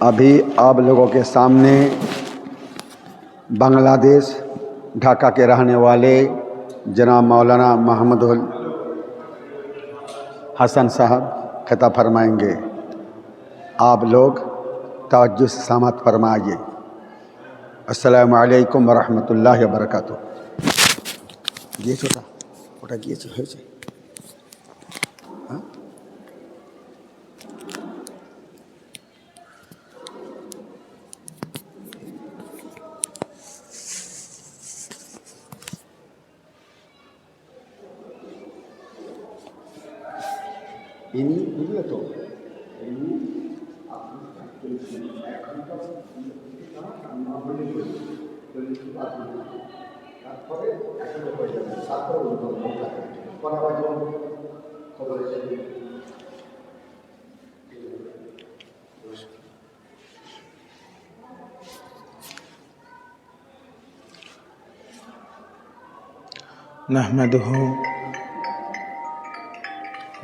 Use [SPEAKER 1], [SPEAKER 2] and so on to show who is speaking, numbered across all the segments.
[SPEAKER 1] ابھی آپ لوگوں کے سامنے بنگلہ دیش ڈھاکہ کے رہنے والے جناب مولانا محمد حسن صاحب خطاب فرمائیں گے۔ آپ لوگ توجہ سے سماعت فرمائیے۔ السلام علیکم ورحمۃ اللہ وبرکاتہ۔ ওটা গিয়েছে হয়েছে। ইনি বুঝলে তো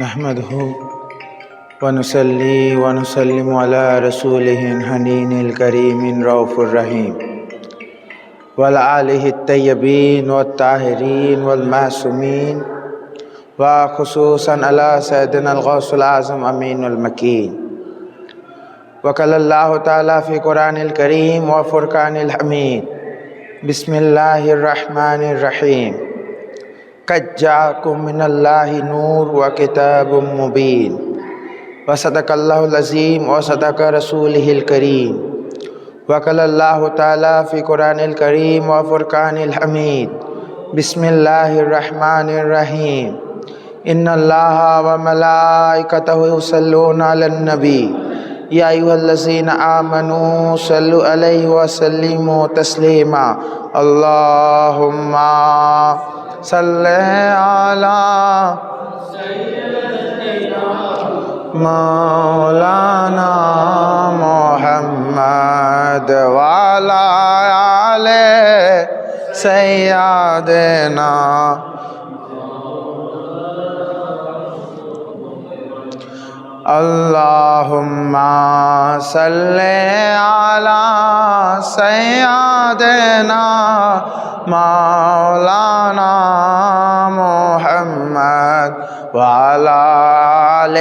[SPEAKER 2] نحمده ونصلي ونسلم على رسوله الحنين الكريم الرؤوف الرحيم وعلى آله الطيبين والطاهرين والمعصومين وخصوصا على سيدنا الغوث الأعظم أمين المكين وقال الله تعالى في قرآن الكريم وفرقان الحميد بسم الله الرحمن الرحيم قد جاءكم من الله نور وكتاب مبين وصدق الله العظيم وصدق رسوله الكريم وقال الله تعالى في قرآن الكريم وفرقان الحميد بسم الله الرحمن الرحيم إن الله وملائكته يصلون على النبي يا أيها الذين آمنوا صلوا عليه وسلموا تسليما اللهم صل على مولانا محمد وعلى آل سيدنا اللهم صل على سيدنا مولانا محمد وعلى آل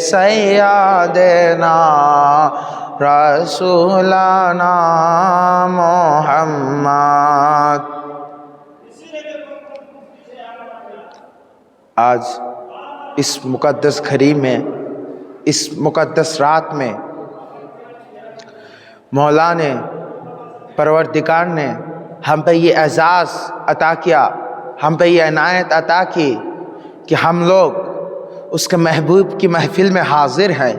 [SPEAKER 2] سيدنا رسولنا محمد۔ آج اس مقدس گھڑی میں، اس مقدس رات میں مولا نے، پروردگار نے ہم پہ یہ اعزاز عطا کیا، ہم پہ یہ عنایت عطا کی کہ ہم لوگ اس کے محبوب کی محفل میں حاضر ہیں،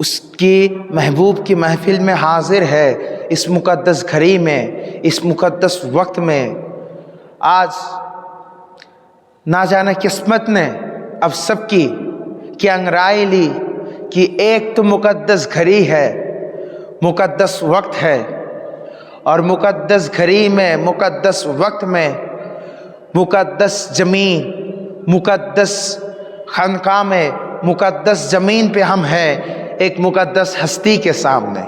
[SPEAKER 2] اس کی محبوب کی محفل میں حاضر ہے، اس مقدس گھڑی میں، اس مقدس وقت میں۔ آج نہ جانے قسمت نے اب سب کی کیا انگرائی لی کہ ایک تو مقدس گھڑی ہے، مقدس وقت ہے، اور مقدس گھڑی میں، مقدس وقت میں، مقدس زمین، مقدس خانقاہ میں، مقدس زمین پہ ہم ہیں، ایک مقدس ہستی کے سامنے۔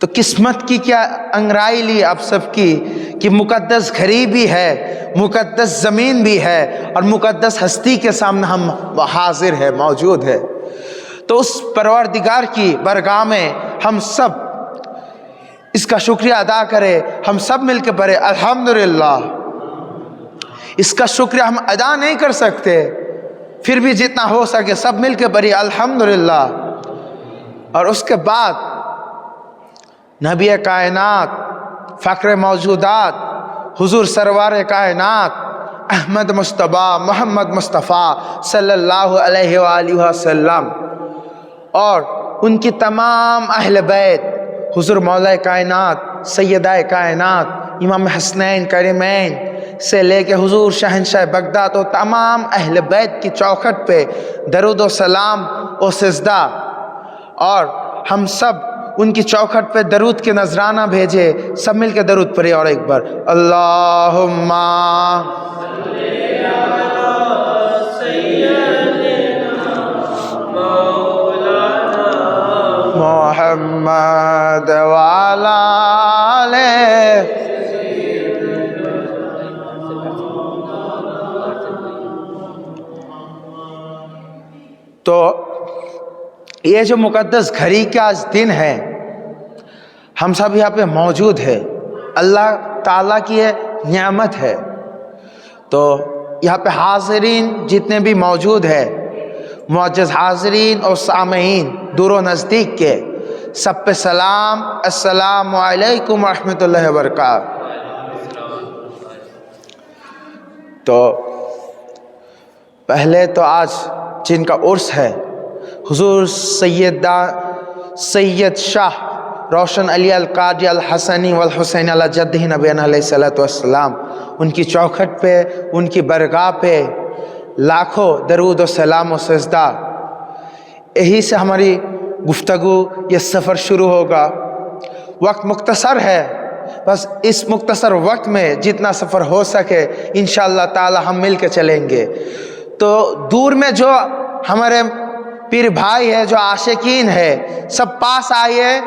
[SPEAKER 2] تو قسمت کی کیا انگرائی لی آپ سب کی کہ مقدس گھڑی بھی ہے، مقدس زمین بھی ہے، اور مقدس ہستی کے سامنے ہم حاضر ہے، موجود ہے۔ تو اس پروردگار کی بارگاہ میں ہم سب اس کا شکریہ ادا کرے، ہم سب مل کے پڑھے الحمدللہ۔ اس کا شکریہ ہم ادا نہیں کر سکتے، پھر بھی جتنا ہو سکے سب مل کے پڑھے الحمدللہ۔ اور اس کے بعد نبی کائنات، فخر موجودات، حضور سرور کائنات احمد مصطفیٰ محمد مصطفیٰ صلی اللہ علیہ وآلہ وسلم اور ان کی تمام اہل بیت، حضور مولا کائنات، سیدہ کائنات امام حسنین کریمین سے لے کے حضور شہنشاہ بغداد و تمام اہل بیت کی چوکھٹ پہ درود و سلام و سجدہ، اور ہم سب ان کی چوکھٹ پہ درود کے نذرانہ بھیجے، سب مل کے درود پڑھے اور ایک بار اللہم محمد وعلی آلہ. تو یہ جو مقدس گھڑی کا آج دن ہے، ہم سب یہاں پہ موجود ہے، اللہ تعالیٰ کی یہ نعمت ہے. تو یہاں پہ حاضرین جتنے بھی موجود ہیں، معزز حاضرین اور سامعین دور و نزدیک کے، سب پہ سلام، السلام علیکم ورحمۃ اللہ وبرکاتہ. تو پہلے تو آج جن کا عرس ہے، حضور سید شاہ روشن علی القادری الحسنی والحسین علی جدہ نبینا علیہ الصلوۃ والسلام، ان کی چوکھٹ پہ، ان کی برگاہ پہ لاکھوں درود و سلام و سجدہ. یہی سے ہماری گفتگو، یہ سفر شروع ہوگا. وقت مختصر ہے، بس اس مختصر وقت میں جتنا سفر ہو سکے انشاءاللہ تعالی ہم مل کے چلیں گے. تو دور میں جو ہمارے پیر بھائی ہے، جو عاشقین ہے، سب پاس آئیے،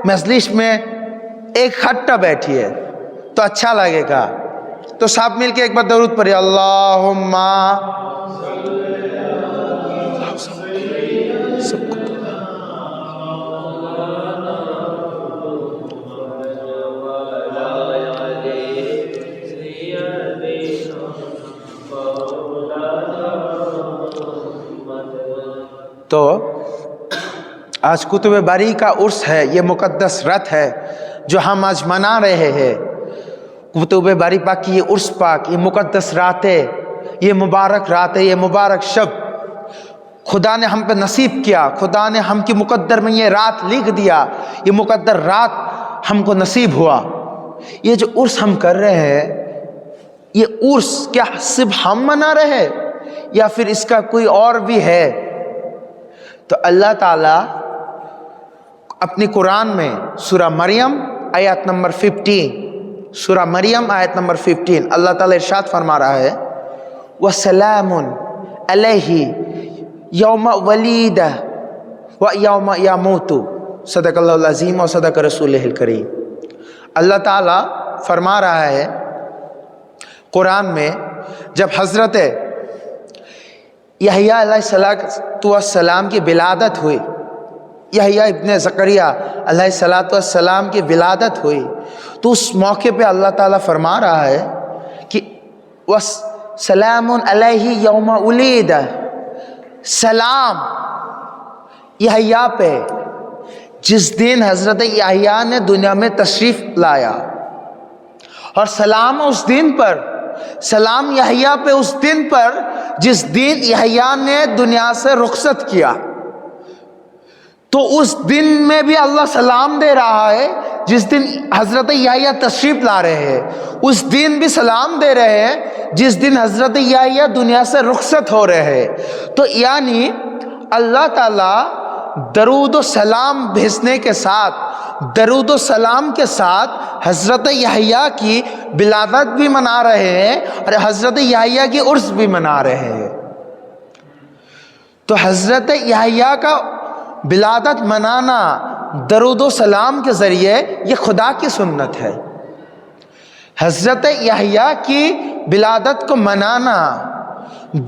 [SPEAKER 2] مجلس میں ایک خطہ بیٹھیے تو اچھا لگے گا. تو سب مل کے ایک بار درود پڑھیے، اللہم. تو آج کتب باری کا عرس ہے، یہ مقدس رات ہے جو ہم آج منا رہے ہیں. کتب باری پاک کی یہ عرس پاک، یہ مقدس راتیں، یہ مبارک راتیں، یہ مبارک شب خدا نے ہم پہ نصیب کیا. خدا نے ہم کی مقدر میں یہ رات لکھ دیا، یہ مقدر رات ہم کو نصیب ہوا. یہ جو عرس ہم کر رہے ہیں، یہ عرس کیا صرف ہم منا رہے ہیں یا پھر اس کا کوئی اور بھی ہے؟ تو اللہ تعالیٰ اپنی قرآن میں سورہ مریم آیت نمبر 15، سورہ مریم آیت نمبر 15، اللہ تعالیٰ ارشاد فرما رہا ہے، وَسَلَامٌ عَلَيْهِ يَوْمَ وَلِيدَ وَيَوْمَ يَمُوتُ. صدق اللہ العظیم و صدق رسولہ الکریم. اللہ تعالیٰ فرما رہا ہے قرآن میں، جب حضرت یحییٰ علیہ السلام کی ولادت ہوئی، یحییٰ ابن زکریا علیہ السلام کی ولادت ہوئی، تو اس موقع پہ اللہ تعالیٰ فرما رہا ہے کہ وَسَلَامٌ عَلَيْهِ يَوْمَ وُلِدَ. سلام یحییٰ پہ جس دن حضرت یحییٰ نے دنیا میں تشریف لایا، اور سلام اس دن پر، سلام یحییٰ پہ اس دن پر جس دن یحییٰ نے دنیا سے رخصت کیا. تو اس دن میں بھی اللہ سلام دے رہا ہے، جس دن حضرت یحییٰ تشریف لا رہے ہیں اس دن بھی سلام دے رہے ہیں، جس دن حضرت یحییٰ دنیا سے رخصت ہو رہے ہیں. تو یعنی اللہ تعالیٰ درود و سلام بھیجنے کے ساتھ، درود و سلام کے ساتھ حضرت یحییٰ کی ولادت بھی منا رہے ہیں اور حضرت یحییٰ کی عرس بھی منا رہے ہیں. تو حضرت یحییٰ کا ولادت منانا درود و سلام کے ذریعے یہ خدا کی سنت ہے. حضرت یحییٰ کی ولادت کو منانا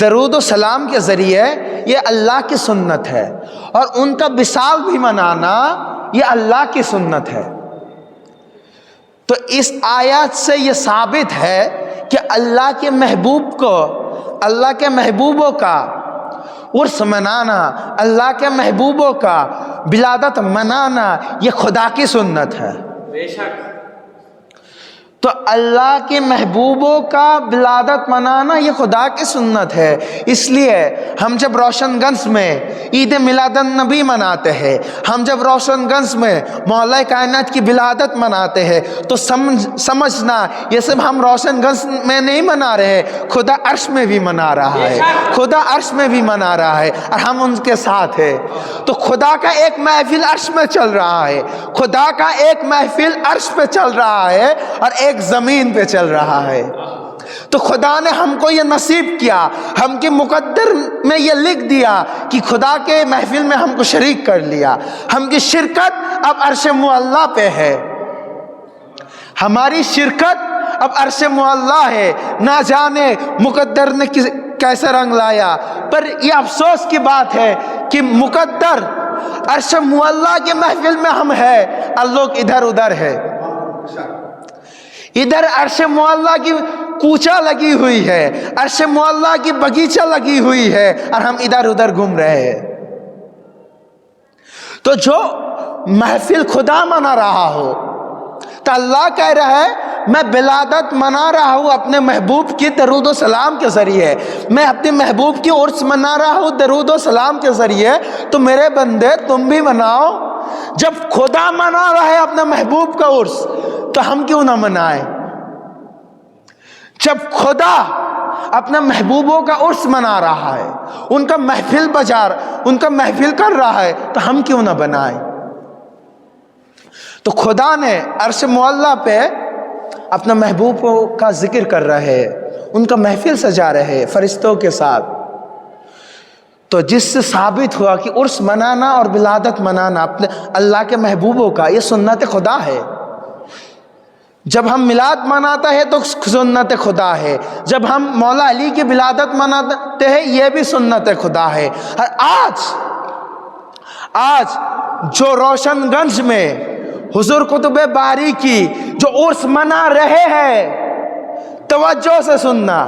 [SPEAKER 2] درود و سلام کے ذریعے یہ اللہ کی سنت ہے، اور ان کا وصال بھی منانا یہ اللہ کی سنت ہے. تو اس آیات سے یہ ثابت ہے کہ اللہ کے محبوب کو، اللہ کے محبوبوں کا عرس منانا، اللہ کے محبوبوں کا ولادت منانا یہ خدا کی سنت ہے.
[SPEAKER 3] بے شک.
[SPEAKER 2] تو اللہ کے محبوبوں کا ولادت منانا یہ خدا کی سنت ہے. اس لیے ہم جب روشن گنج میں عید میلاد النبی مناتے ہیں، ہم جب روشن گنج میں مولا کائنات کی ولادت مناتے ہیں، تو سمجھنا یہ صرف ہم روشن گنج میں نہیں منا رہے، خدا عرش میں بھی منا رہا ہے، خدا عرش میں بھی منا رہا ہے اور ہم ان کے ساتھ ہیں. تو خدا کا ایک محفل عرش میں چل رہا ہے، خدا کا ایک محفل عرش پہ چل رہا ہے اور ایک زمین پہ چل رہا ہے. تو خدا نے ہم کو یہ نصیب کیا، ہم کے مقدر میں یہ لکھ دیا کہ خدا کے محفل میں ہم کو شریک کر لیا، ہم کی شرکت اب عرش معلی پہ ہے، ہماری شرکت اب عرش معلی ہے۔ نہ جانے مقدر نے کیسا رنگ لایا، پر یہ افسوس کی بات ہے کہ مقدر عرش معلی کے محفل میں ہم ہیں اور لوگ ادھر ادھر ہے، ادھر عرش معلی کی کوچہ لگی ہوئی ہے، عرش معلی کی باغیچہ لگی ہوئی ہے، اور ہم ادھر ادھر گھوم رہے ہیں۔ تو جو محفل خدا منا رہا ہو تو اللہ کہہ رہا ہے میں ولادت منا رہا ہوں اپنے محبوب کی درود و سلام کے ذریعے، میں اپنے محبوب کی عرس منا رہا ہوں درود و سلام کے ذریعے، تو میرے بندے تم بھی مناؤ۔ جب خدا منا رہا ہے اپنے محبوب کا عرس تو ہم کیوں نہ منائیں؟ جب خدا اپنے محبوبوں کا عرس منا رہا ہے، ان کا محفل ان کا محفل کر رہا ہے، تو ہم کیوں نہ بنائیں؟ تو خدا نے عرش معلی پہ اپنا محبوبوں کا ذکر کر رہے ہیں، ان کا محفل سجا رہے ہیں فرشتوں کے ساتھ۔ تو جس سے ثابت ہوا کہ عرس منانا اور ولادت منانا اپنے اللہ کے محبوبوں کا یہ سنت خدا ہے۔ جب ہم میلاد مناتا ہے تو سنت خدا ہے، جب ہم مولا علی کی ولادت مناتے ہیں یہ بھی سنت خدا ہے۔ اور آج جو روشن گنج میں حضور قطب باری کی جو عرس منا رہے ہیں، توجہ سے سننا،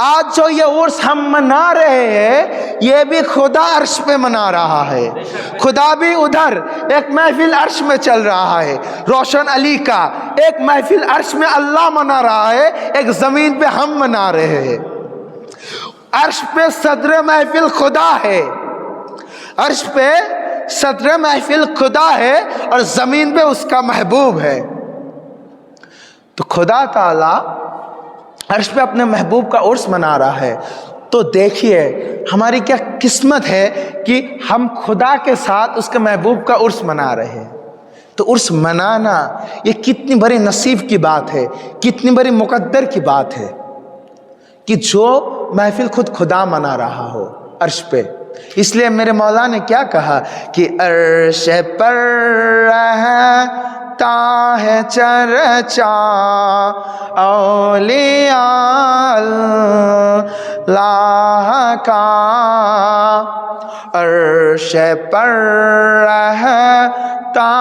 [SPEAKER 2] آج جو یہ عرس ہم منا رہے ہیں یہ بھی خدا عرش پہ منا رہا ہے۔ خدا بھی ادھر ایک محفل عرش میں چل رہا ہے، روشن علی کا ایک محفل عرش میں اللہ منا رہا ہے، ایک زمین پہ ہم منا رہے ہیں۔ عرش پہ صدر محفل خدا ہے، عرش پہ صدر محفل خدا ہے اور زمین پہ اس کا محبوب ہے۔ تو خدا تعالی عرش پہ اپنے محبوب کا عرس منا رہا ہے، تو دیکھیے ہماری کیا قسمت ہے کہ ہم خدا کے ساتھ اس کے محبوب کا عرس منا رہے ہیں۔ تو عرس منانا یہ کتنی بڑی نصیب کی بات ہے، کتنی بڑی مقدر کی بات ہے کہ جو محفل خود خدا منا رہا ہو عرش پہ۔ اس لیے میرے مولا نے کیا کہا کہ عرش پر رہتا ہے چرچا اولیاء اللہ کا، عرش پر رہتا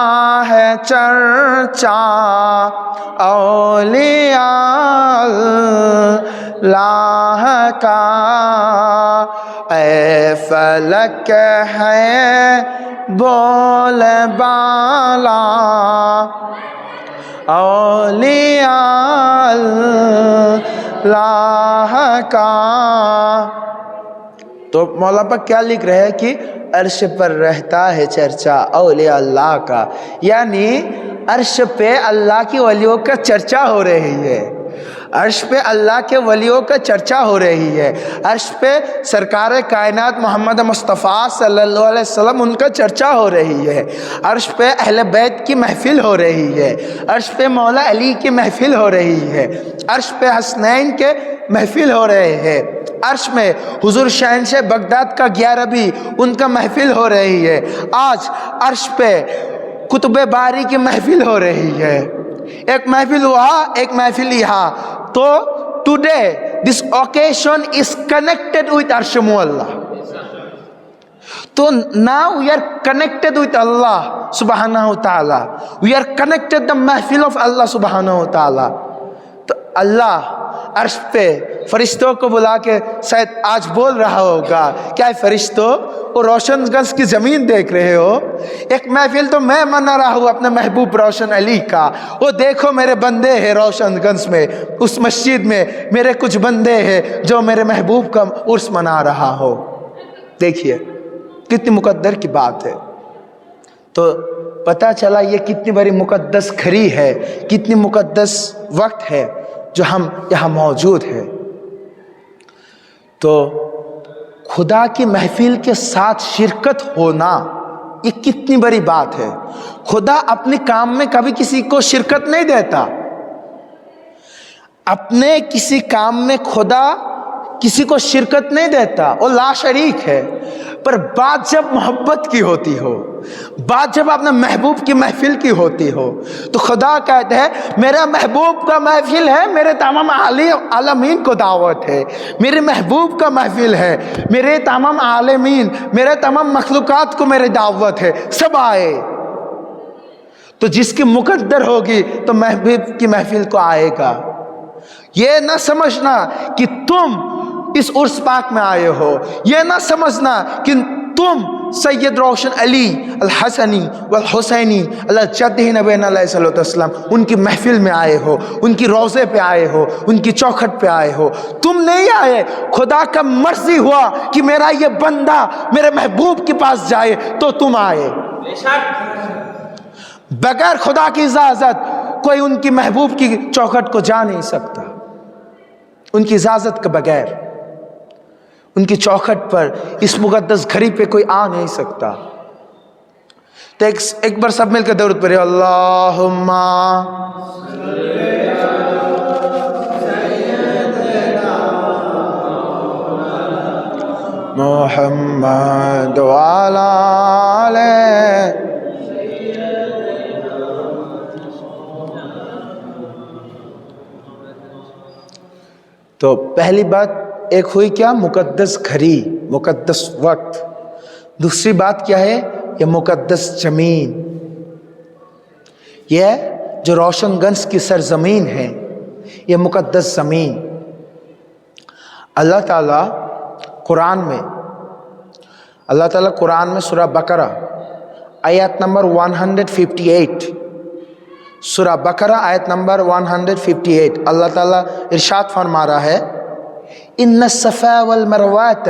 [SPEAKER 2] ہے چرچا اولیاء اللہ کا، اے فلک ہے بول بالا اولیاء اللہ کا۔ تو مولا پاک کیا لکھ رہے ہیں کہ عرش پر رہتا ہے چرچا اولیاء اللہ کا، یعنی عرش پہ اللہ کی ولیوں کا چرچا ہو رہی ہے، عرش پہ اللہ کے ولیوں کا چرچا ہو رہی ہے، عرش پہ سرکار کائنات محمد مصطفیٰ صلی اللہ علیہ وسلم ان کا چرچا ہو رہی ہے، عرش پہ اہل بیت کی محفل ہو رہی ہے، عرش پہ مولا علی کی محفل ہو رہی ہے، عرش پہ حسنین کے محفل ہو رہے ہیں، عرش میں حضور شہنشاہ بغداد کا 11ویں ان کا محفل ہو رہی ہے، آج عرش پہ قطب باری کی محفل ہو رہی ہے، ایک محفل وہاں ایک محفل یہاں۔ تو today this occasion is connected with Arsh Mu'alla. So now we are connected with Allah subhanahu wa ta'ala. We are connected the mahfil of Allah subhanahu wa ta'ala. تو اللہ عرش پہ فرشتوں کو بلا کے شاید آج بول رہا ہوگا، کیا فرشتوں وہ روشن گنج کی زمین دیکھ رہے ہو؟ ایک محفل تو میں منا رہا ہوں اپنے محبوب روشن علی کا، وہ دیکھو میرے بندے ہیں روشن گنج میں، اس مسجد میں میرے کچھ بندے ہیں جو میرے محبوب کا عرس منا رہا ہو۔ دیکھیے کتنی مقدر کی بات ہے۔ تو پتہ چلا یہ کتنی بڑی مقدس گھڑی ہے، کتنی مقدس وقت ہے جو ہم یہاں موجود ہیں۔ تو خدا کی محفل کے ساتھ شرکت ہونا یہ کتنی بڑی بات ہے۔ خدا اپنے کام میں کبھی کسی کو شرکت نہیں دیتا۔ اپنے کسی کام میں خدا کسی کو شرکت نہیں دیتا، وہ لا شریک ہے، پر بات جب محبت کی ہوتی ہو، بات جب اپنے محبوب کی محفل کی ہوتی ہو، تو خدا کہتے ہیں میرا محبوب کا محفل ہے، میرے تمام عالمین کو دعوت ہے، میرے محبوب کا محفل ہے، میرے تمام عالمین، میرے تمام مخلوقات کو میرے دعوت ہے، سب آئے۔ تو جس کی مقدر ہوگی تو محبوب کی محفل کو آئے گا۔ یہ نہ سمجھنا کہ تم اس عرس پاک میں آئے ہو، یہ نہ سمجھنا کہ تم سید روشن علی الحسنی والحسینی علی جدہ نبینا علیہ صلی اللہ علیہ وسلم ان کی محفل میں آئے ہو، ان کی روضے پہ آئے ہو، ان کی چوکھٹ پہ آئے ہو۔ تم نہیں آئے، خدا کا مرضی ہوا کہ میرا یہ بندہ میرے محبوب کے پاس جائے تو تم آئے۔ بغیر خدا کی اجازت کوئی ان کی محبوب کی چوکھٹ کو جا نہیں سکتا، ان کی اجازت کے بغیر ان کی چوکھٹ پر، اس مقدس گھڑی پہ کوئی آ نہیں سکتا۔ تو ایک بار سب مل کے درود پڑھیں، اللہم محمد وعلی آلہ۔ تو پہلی بات ایک ہوئی کیا؟ مقدس گھڑی، مقدس وقت۔ دوسری بات کیا ہے؟ یہ مقدس زمین، یہ جو روشن گنج کی سرزمین ہے، یہ مقدس زمین۔ اللہ تعالیٰ قرآن میں سورہ بقرہ آیت نمبر 158، سورہ بقرہ آیت نمبر 158 اللہ تعالیٰ ارشاد فرما رہا ہے، ان الصفا والمروۃ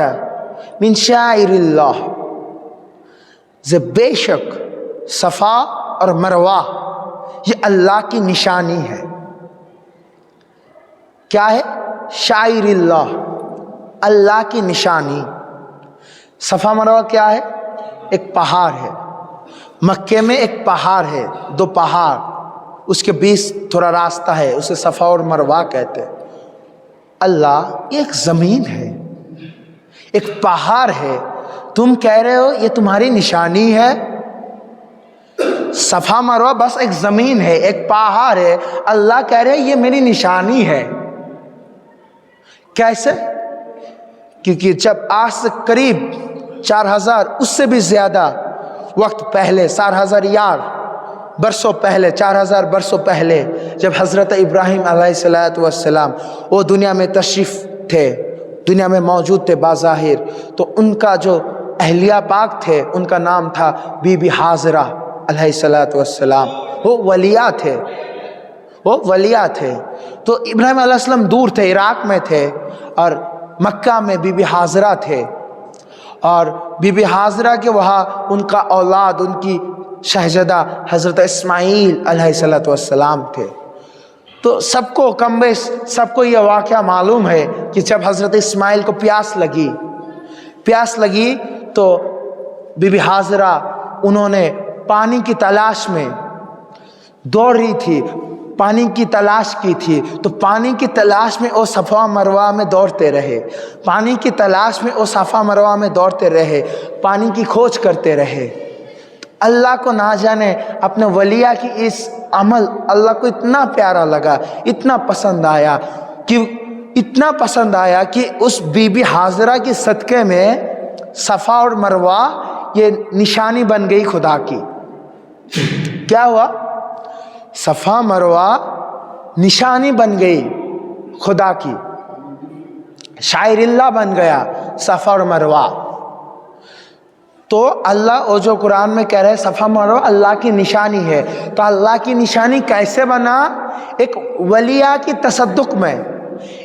[SPEAKER 2] من شعائر اللہ، بے شک صفا اور مروہ یہ اللہ کی نشانی ہے۔ کیا ہے؟ شعائر اللہ، اللہ کی نشانی۔ صفا مروہ کیا ہے؟ ایک پہاڑ ہے، مکے میں ایک پہاڑ ہے، دو پہاڑ، اس کے بیچ تھوڑا راستہ ہے، اسے صفا اور مروہ کہتے ہیں۔ اللہ ایک زمین ہے، ایک پہاڑ ہے، تم کہہ رہے ہو یہ تمہاری نشانی ہے؟ صفا مروہ بس ایک زمین ہے، ایک پہاڑ ہے، اللہ کہہ رہے یہ میری نشانی ہے۔ کیسے؟ کیونکہ جب آج سے قریب 4000 اس سے بھی زیادہ وقت پہلے، 4000 برسوں پہلے، 4000 برسوں پہلے، جب حضرت ابراہیم علیہ السلام وہ دنیا میں تشریف تھے، دنیا میں موجود تھے بظاہر، تو ان کا جو اہلیہ پاک تھے ان کا نام تھا بی بی حاضرہ علیہ السلام۔ وہ ولیہ تھے، وہ ولیہ تھے۔ تو ابراہیم علیہ السلام دور تھے، عراق میں تھے، اور مکہ میں بی بی حاضرہ تھے، اور بی بی حاضرہ کے وہاں ان کا اولاد، ان کی شہزادہ حضرت اسماعیل علیہ السلام تھے۔ تو سب کو کم بیش سب کو یہ واقعہ معلوم ہے کہ جب حضرت اسماعیل کو پیاس لگی تو بی بی حاضرہ انہوں نے پانی کی تلاش میں دوڑ رہی تھی، پانی کی تلاش کی تھی، تو پانی کی تلاش میں وہ صفا مروہ میں دوڑتے رہے، پانی کی تلاش میں وہ صفا مروہ میں دوڑتے رہے، پانی کی کھوج کرتے رہے۔ اللہ کو نہ جانے اپنے ولیہ کی اس عمل اللہ کو اتنا پیارا لگا، اتنا پسند آیا کہ اس بی بی حاضرہ کی صدقے میں صفا اور مروہ یہ نشانی بن گئی خدا کی۔ کیا ہوا؟ صفا مروہ نشانی بن گئی خدا کی، شاعر اللہ بن گیا صفا اور مروہ۔ تو اللہ وہ جو قرآن میں کہہ رہے صفا مروہ اللہ کی نشانی ہے، تو اللہ کی نشانی کیسے بنا؟ ایک ولیہ کی تصدق میں،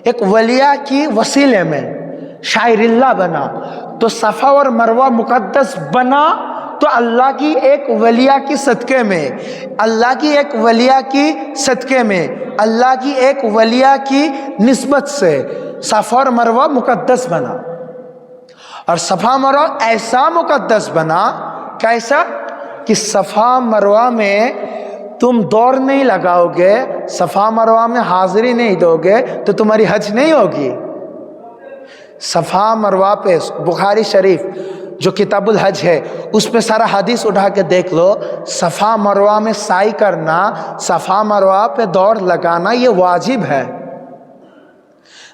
[SPEAKER 2] ایک ولیہ کی وسیلے میں شاعر اللہ بنا۔ تو صفا اور مروہ مقدس بنا تو اللہ کی ایک ولیہ کی صدقے میں، اللہ کی ایک ولیہ کی صدقے میں، اللہ کی ایک ولیہ کی نسبت سے صفا اور مروہ مقدس بنا۔ اور صفا مروہ ایسا مقدس بنا، کیسا کہ صفا مروہ میں تم دوڑ نہیں لگاؤ گے، صفا مروہ میں حاضری نہیں دو گے تو تمہاری حج نہیں ہوگی۔ صفا مروہ پہ بخاری شریف جو کتاب الحج ہے اس پہ سارا حدیث اٹھا کے دیکھ لو، صفا مروہ میں سعی کرنا، صفا مروہ پہ دوڑ لگانا یہ واجب ہے۔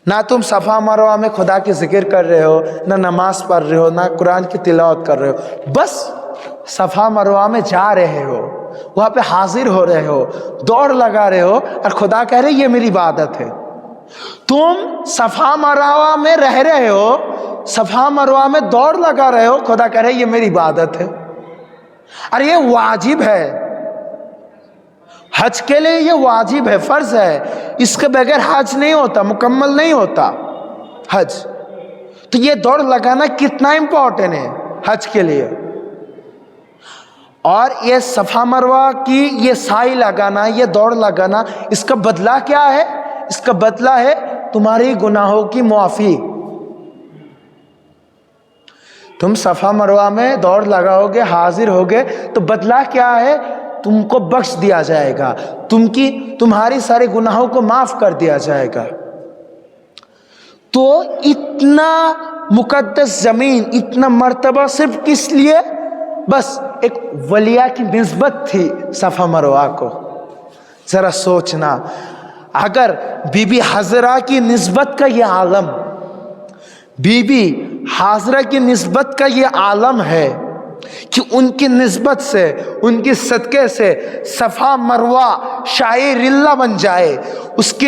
[SPEAKER 2] نہ تم صفا مروہ میں خدا کی ذکر کر رہے ہو، نہ نماز پڑھ رہے ہو، نہ قرآن کی تلاوت کر رہے ہو، بس صفا مروہ میں جا رہے ہو، وہاں پہ حاضر ہو رہے ہو، دوڑ لگا رہے ہو، اور خدا کہہ رہے یہ میری عبادت ہے۔ تم صفا مروہ میں رہ رہے ہو، صفا مروہ میں دوڑ لگا رہے ہو، خدا کہہ رہے یہ میری عبادت ہے، اور یہ واجب ہے۔ حج کے لیے یہ واجب ہے، فرض ہے، اس کے بغیر حج نہیں ہوتا، مکمل نہیں ہوتا حج۔ تو یہ دوڑ لگانا کتنا امپورٹنٹ ہے حج کے لیے۔ اور یہ صفا مروہ کی یہ سعی لگانا، یہ دوڑ لگانا، اس کا بدلہ کیا ہے؟ اس کا بدلہ ہے تمہاری گناہوں کی معافی۔ تم صفا مروہ میں دوڑ لگاؤ گے، حاضر ہوگے، تو بدلہ کیا ہے؟ تم کو بخش دیا جائے گا، تمہاری سارے گناہوں کو معاف کر دیا جائے گا۔ تو اتنا مقدس زمین، اتنا مرتبہ صرف کس لیے؟ بس ایک ولیہ کی نسبت تھی صفا مروہ کو۔ ذرا سوچنا، اگر بی بی حاضرہ کی نسبت کا یہ عالم، بی بی حاضرہ کی نسبت کا یہ عالم ہے کہ ان کی نسبت سے، ان کی صدقے سے صفا مروہ شاعر اللہ بن جائے،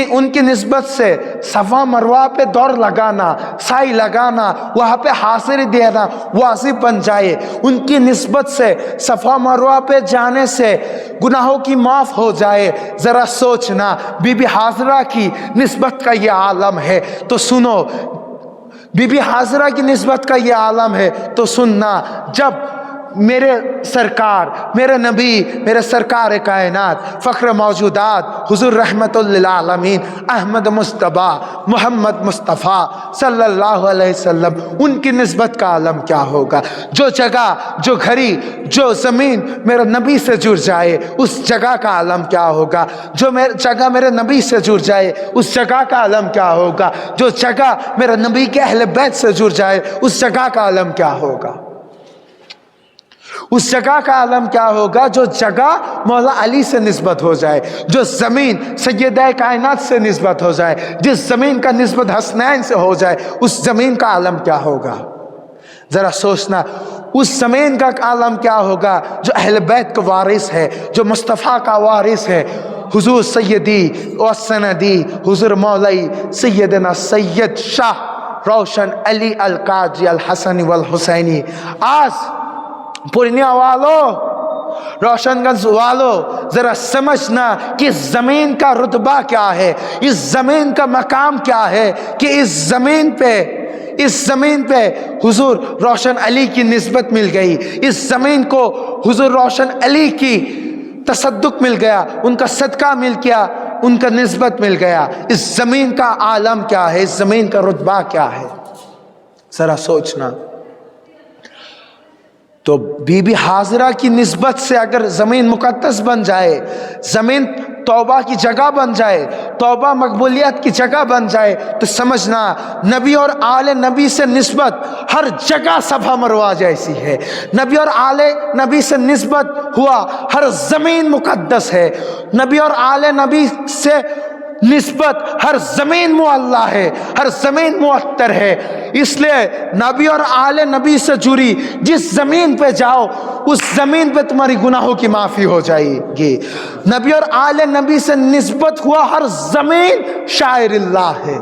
[SPEAKER 2] ان کی نسبت سے صفا مروہ پہ دوڑ لگانا، سعی لگانا، وہاں پہ حاضری دینا واجب بن جائے، ان کی نسبت سے صفا مروہ پہ جانے سے گناہوں کی معاف ہو جائے، ذرا سوچنا بی بی حاضرہ کی نسبت کا یہ عالم ہے۔ تو سنو، بی بی حاضرہ کی نسبت کا یہ عالم ہے تو سننا، جب میرے سرکار، میرے نبی، میرے سرکار کائنات، فخر موجودات، حضور رحمت للعالمین احمد مصطفیٰ محمد مصطفیٰ صلی اللہ علیہ وسلم، ان کی نسبت کا عالم کیا ہوگا؟ جو جگہ، جو گھڑی، جو زمین میرے نبی سے جڑ جائے اس جگہ کا عالم کیا ہوگا؟ جو جگہ میرے نبی سے جڑ جائے اس جگہ کا عالم کیا ہوگا؟ جو جگہ میرے نبی کے اہل بیت سے جڑ جائے اس جگہ کا عالم کیا ہوگا؟ اس جگہ کا عالم کیا ہوگا؟ جو جگہ مولا علی سے نسبت ہو جائے، جو زمین سیدہ کائنات سے نسبت ہو جائے، جس زمین کا نسبت حسنین سے ہو جائے، اس زمین کا عالم کیا ہوگا؟ ذرا سوچنا، اس زمین کا عالم کیا ہوگا جو اہل بیت کا وارث ہے، جو مصطفیٰ کا وارث ہے، حضور سیدی و سندی حضور مولائی سیدنا سید شاہ روشن علی القادری الحسنی والحسینی۔ آج پورنیہ والو، روشن گنج والو، ذرا سمجھنا کہ اس زمین کا رتبہ کیا ہے، اس زمین کا مقام کیا ہے، کہ اس زمین پہ حضور روشن علی کی نسبت مل گئی، اس زمین کو حضور روشن علی کی تصدق مل گیا، ان کا صدقہ مل گیا، ان کا نسبت مل گیا۔ اس زمین کا عالم کیا ہے، اس زمین کا رتبہ کیا ہے، ذرا سوچنا۔ تو بی بی حاضرہ کی نسبت سے اگر زمین مقدس بن جائے، زمین توبہ کی جگہ بن جائے، توبہ مقبولیت کی جگہ بن جائے، تو سمجھنا نبی اور آل نبی سے نسبت ہر جگہ صفا مروہ جیسی ہے۔ نبی اور آل نبی سے نسبت ہوا ہر زمین مقدس ہے، نبی اور آل نبی سے نسبت ہر زمین معلیٰ ہے، ہر زمین معطر ہے۔ اس لیے نبی اور آل نبی سے جڑی جس زمین پہ جاؤ اس زمین پہ تمہاری گناہوں کی معافی ہو جائے گی۔ نبی اور آل نبی سے نسبت ہوا ہر زمین شاعر اللہ ہے۔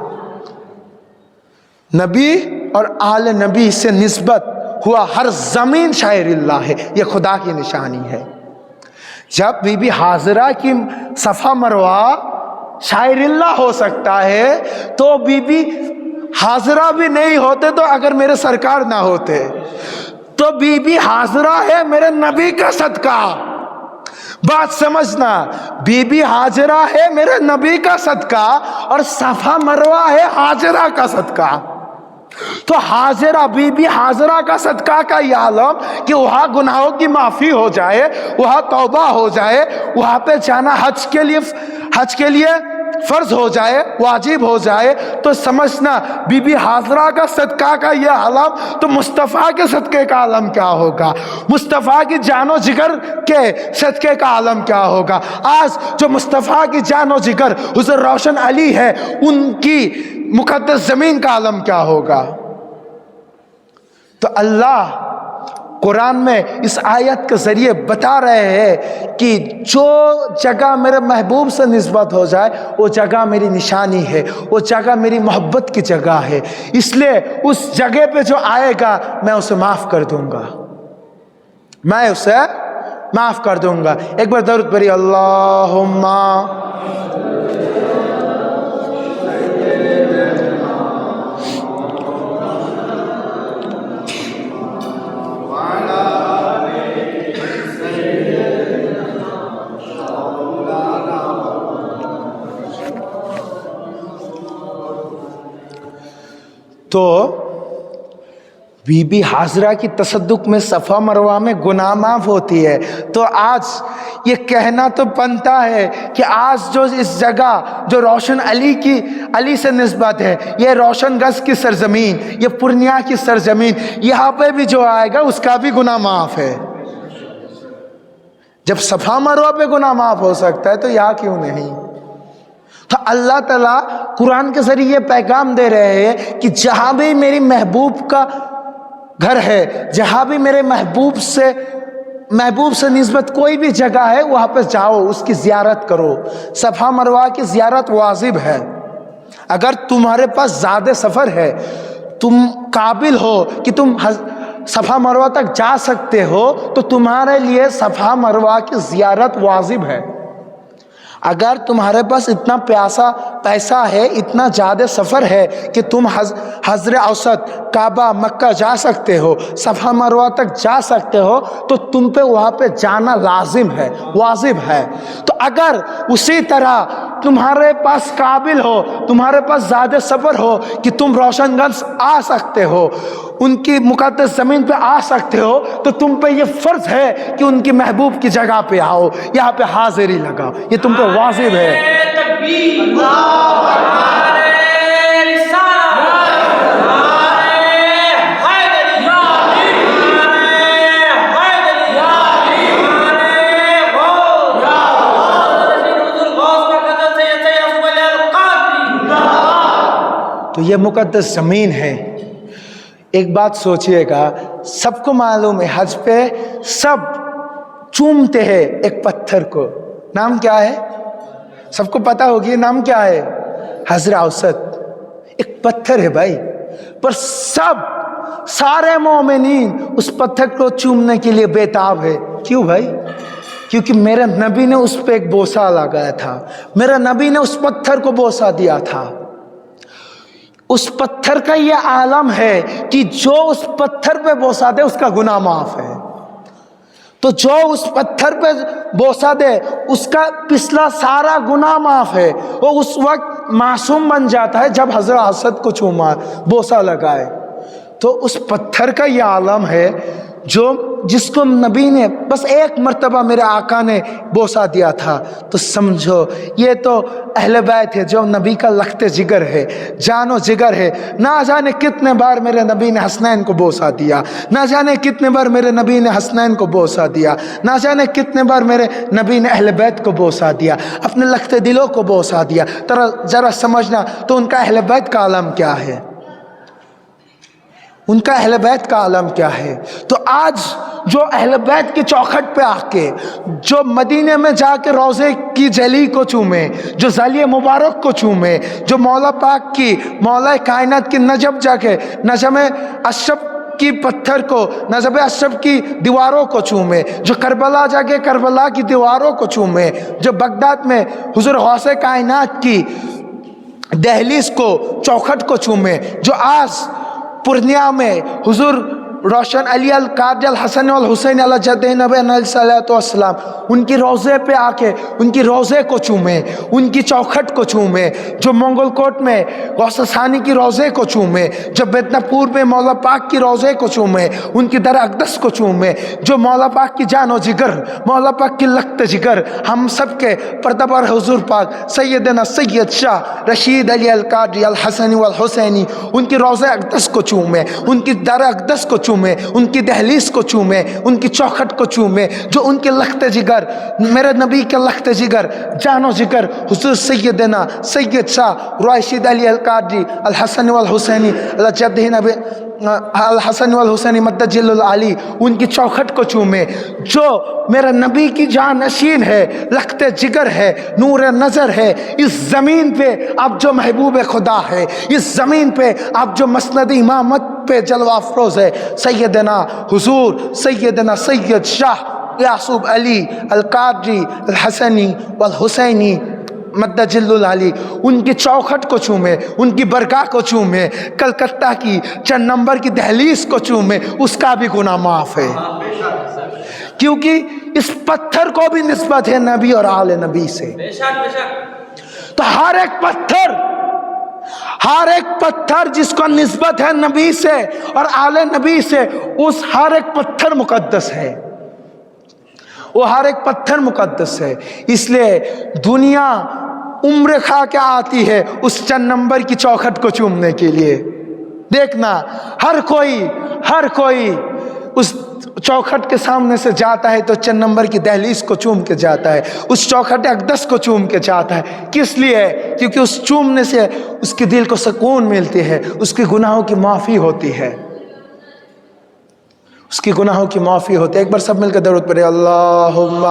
[SPEAKER 2] نبی اور آل نبی سے نسبت ہوا ہر زمین شاعر اللہ ہے، یہ خدا کی نشانی ہے۔ جب بی بی حاضرہ کی صفا مروہ شاعر اللہ ہو سکتا ہے تو بی بی حاضرہ بھی نہیں ہوتے، تو اگر میرے سرکار نہ ہوتے تو بی بی حاضرہ ہے میرے نبی کا صدقہ۔ بات سمجھنا، بی بی حاضرہ ہے میرے نبی کا صدقہ اور صفا مروہ ہے حاضرہ کا صدقہ۔ تو حاضرہ، بی بی حاضرہ کا صدقہ کا یہ عالم کہ وہاں گناہوں کی معافی ہو جائے، وہاں توبہ ہو جائے، وہاں پہ جانا حج کے لیے فرض ہو جائے، واجب ہو جائے، تو سمجھنا بی بی حاضرہ کا صدقہ کا یہ عالم تو مصطفیٰ کے صدقے کا عالم کیا ہوگا، مصطفیٰ کی جان و جگر کے صدقے کا عالم کیا ہوگا۔ آج جو مصطفیٰ کی جان و جگر حضرت روشن علی ہے، ان کی مقدس زمین کا عالم کیا ہوگا۔ تو اللہ قرآن میں اس آیت کے ذریعے بتا رہے ہیں کہ جو جگہ میرے محبوب سے نسبت ہو جائے وہ جگہ میری نشانی ہے، وہ جگہ میری محبت کی جگہ ہے، اس لیے اس جگہ پہ جو آئے گا میں اسے معاف کر دوں گا، میں اسے معاف کر دوں گا۔ ایک بار درود پڑھیے، اللہم تو بی بی حاضرہ کی تصدق میں صفا مروہ میں گناہ معاف ہوتی ہے۔ تو آج یہ کہنا تو بنتا ہے کہ آج جو اس جگہ جو روشن علی سے نسبت ہے، یہ روشن گز کی سرزمین، یہ پورنیہ کی سرزمین، یہاں پہ بھی جو آئے گا اس کا بھی گناہ معاف ہے۔ جب صفا مروہ پہ گناہ معاف ہو سکتا ہے تو یہاں کیوں نہیں؟ تو اللہ تعالیٰ قرآن کے ذریعے یہ پیغام دے رہے ہیں کہ جہاں بھی میری محبوب کا گھر ہے، جہاں بھی میرے محبوب سے نسبت کوئی بھی جگہ ہے، وہاں پہ جاؤ، اس کی زیارت کرو۔ صفا مروہ کی زیارت واجب ہے۔ اگر تمہارے پاس زیادہ سفر ہے، تم قابل ہو کہ تم صفا مروہ تک جا سکتے ہو، تو تمہارے لیے صفا مروہ کی زیارت واجب ہے۔ اگر تمہارے پاس اتنا پیسہ ہے، اتنا زیادہ سفر ہے کہ تم حجر اسود، کعبہ، مکہ جا سکتے ہو، صفا مروہ تک جا سکتے ہو، تو تم پہ وہاں پہ جانا لازم ہے، واجب ہے۔ تو اگر اسی طرح تمہارے پاس قابل ہو، تمہارے پاس زیادہ سفر ہو کہ تم روشن گنج آ سکتے ہو، ان کی مقدس زمین پہ آ سکتے ہو، تو تم پہ یہ فرض ہے کہ ان کی محبوب کی جگہ پہ آؤ، یہاں پہ حاضری لگاؤ، یہ تم پہ واجب ہے۔ تو یہ مقدس زمین ہے۔ ایک بات سوچئے گا، سب کو معلوم ہے حج پہ سب چومتے ہیں ایک پتھر کو، نام کیا ہے؟ سب کو پتا ہوگی نام کیا ہے؟ حجر اسود، ایک پتھر ہے بھائی، پر سارے مومنین اس پتھر کو چومنے کے لیے بےتاب ہے۔ کیوں بھائی؟ کیونکہ میرے نبی نے اس پہ ایک بوسہ لگایا تھا، میرے نبی نے اس پتھر کو بوسہ دیا تھا۔ اس پتھر کا یہ عالم ہے کہ جو اس پتھر پہ بوسہ دے اس کا گناہ معاف ہے۔ تو جو اس پتھر پہ بوسہ دے اس کا پچھلا سارا گناہ معاف ہے، وہ اس وقت معصوم بن جاتا ہے جب حضرت اسود کو چوما، بوسہ لگائے۔ تو اس پتھر کا یہ عالم ہے جس کو نبی نے بس ایک مرتبہ میرے آقا نے بوسہ دیا تھا۔ تو سمجھو یہ تو اہل بیت ہے جو نبی کا لخت جگر ہے، جان و جگر ہے۔ نہ جانے کتنے بار میرے نبی نے حسنین کو بوسہ دیا، نہ جانے کتنے بار میرے نبی نے حسنین کو بوسہ دیا، نہ جانے کتنے بار میرے نبی نے اہل بیت کو بوسہ دیا، اپنے لخت دلوں کو بوسہ دیا۔ ذرا سمجھنا تو ان کا اہل بیت کا عالم کیا ہے، ان کا اہل بیت کا عالم کیا ہے۔ تو آج جو اہل بیت کی چوکھٹ پہ آ کے، جو مدینے میں جا کے روضے کی جلی کو چومے، جو ذالیہ مبارک کو چومے، جو مولا پاک کی، مولا کائنات کی نجب جا کے نجم اشرف کی پتھر کو، نجم اشرف کی دیواروں کو چومے، جو کربلا جا کے کربلا کی دیواروں کو چومے، جو بغداد میں حضور غوث کائنات کی دہلیز کو، چوکھٹ کو چومے، جو آج پورنیہ میں حضور روشن علی القادری الحسن والحسین علی جدین نبی علیہ السلام ان کی روضے پہ آ کے ان کی روضے کو چومیں، ان کی چوکھٹ کو چومیں، جو منگل کوٹ میں غوث ثانی کی روضے کو چومیں، جو بیتنا پور میں مولا پاک کی روضے کو چومیں، ان کی در اقدس کو چومیں، جو مولا پاک کی جان و جگر، مولا پاک کی لخت جگر، ہم سب کے پردبار حضور پاک سیدنا سید شاہ رشید علی القادری الحسنی والحسینی ان کی روضہ اقدس کو چومیں، ان کی در اقدس کو چومیں، ان کی دہلیز کو چومیں، ان کی چوکھٹ کو چومیں، جو ان کے لخت جگر، میرے نبی کے لخت جگر، جان و جگر حضور سیدنا سید شاہ رشید علی القادری الحسنی والحسینی علی جدہ نبی الحسن والحسین مدجل العلی ان کی چوکھٹ کو چومیں، جو میرا نبی کی جانشین ہے، لخت جگر ہے، نور نظر ہے، اس زمین پہ اب جو محبوب خدا ہے، اس زمین پہ اب جو مسند امامت پہ جلوہ افروز ہے، سیدنا حضور سیدنا سید شاہ یعقوب علی القادری الحسنی والحسینی مدجل العلی ان کی چوکھٹ کو چومیں، ان کی برگاہ کو چومیں، کلکتہ کی چند نمبر کی دہلیز کو چومیں، اس کا بھی گناہ معاف ہے، کیونکہ اس پتھر کو بھی نسبت ہے نبی اور آل نبی سے۔ تو ہر ایک پتھر جس کو نسبت ہے نبی سے اور آل نبی سے، اس ہر ایک پتھر مقدس ہے، وہ ہر ایک پتھر مقدس ہے۔ اس لیے دنیا عمر کھا کے آتی ہے اس چند نمبر کی چوکھٹ کو چومنے کے لیے۔ دیکھنا ہر کوئی اس چوکھٹ کے سامنے سے جاتا ہے تو چند نمبر کی دہلیز کو چوم کے جاتا ہے، اس چوکھٹ اقدس کو چوم کے جاتا ہے۔ کس لیے؟ کیونکہ اس چومنے سے اس کے دل کو سکون ملتی ہے، اس کے گناہوں کی معافی ہوتی ہے، اس کی گناہوں کی معافی ہوتی ہے۔ ایک بار سب مل کے درود پڑھیں، اللہم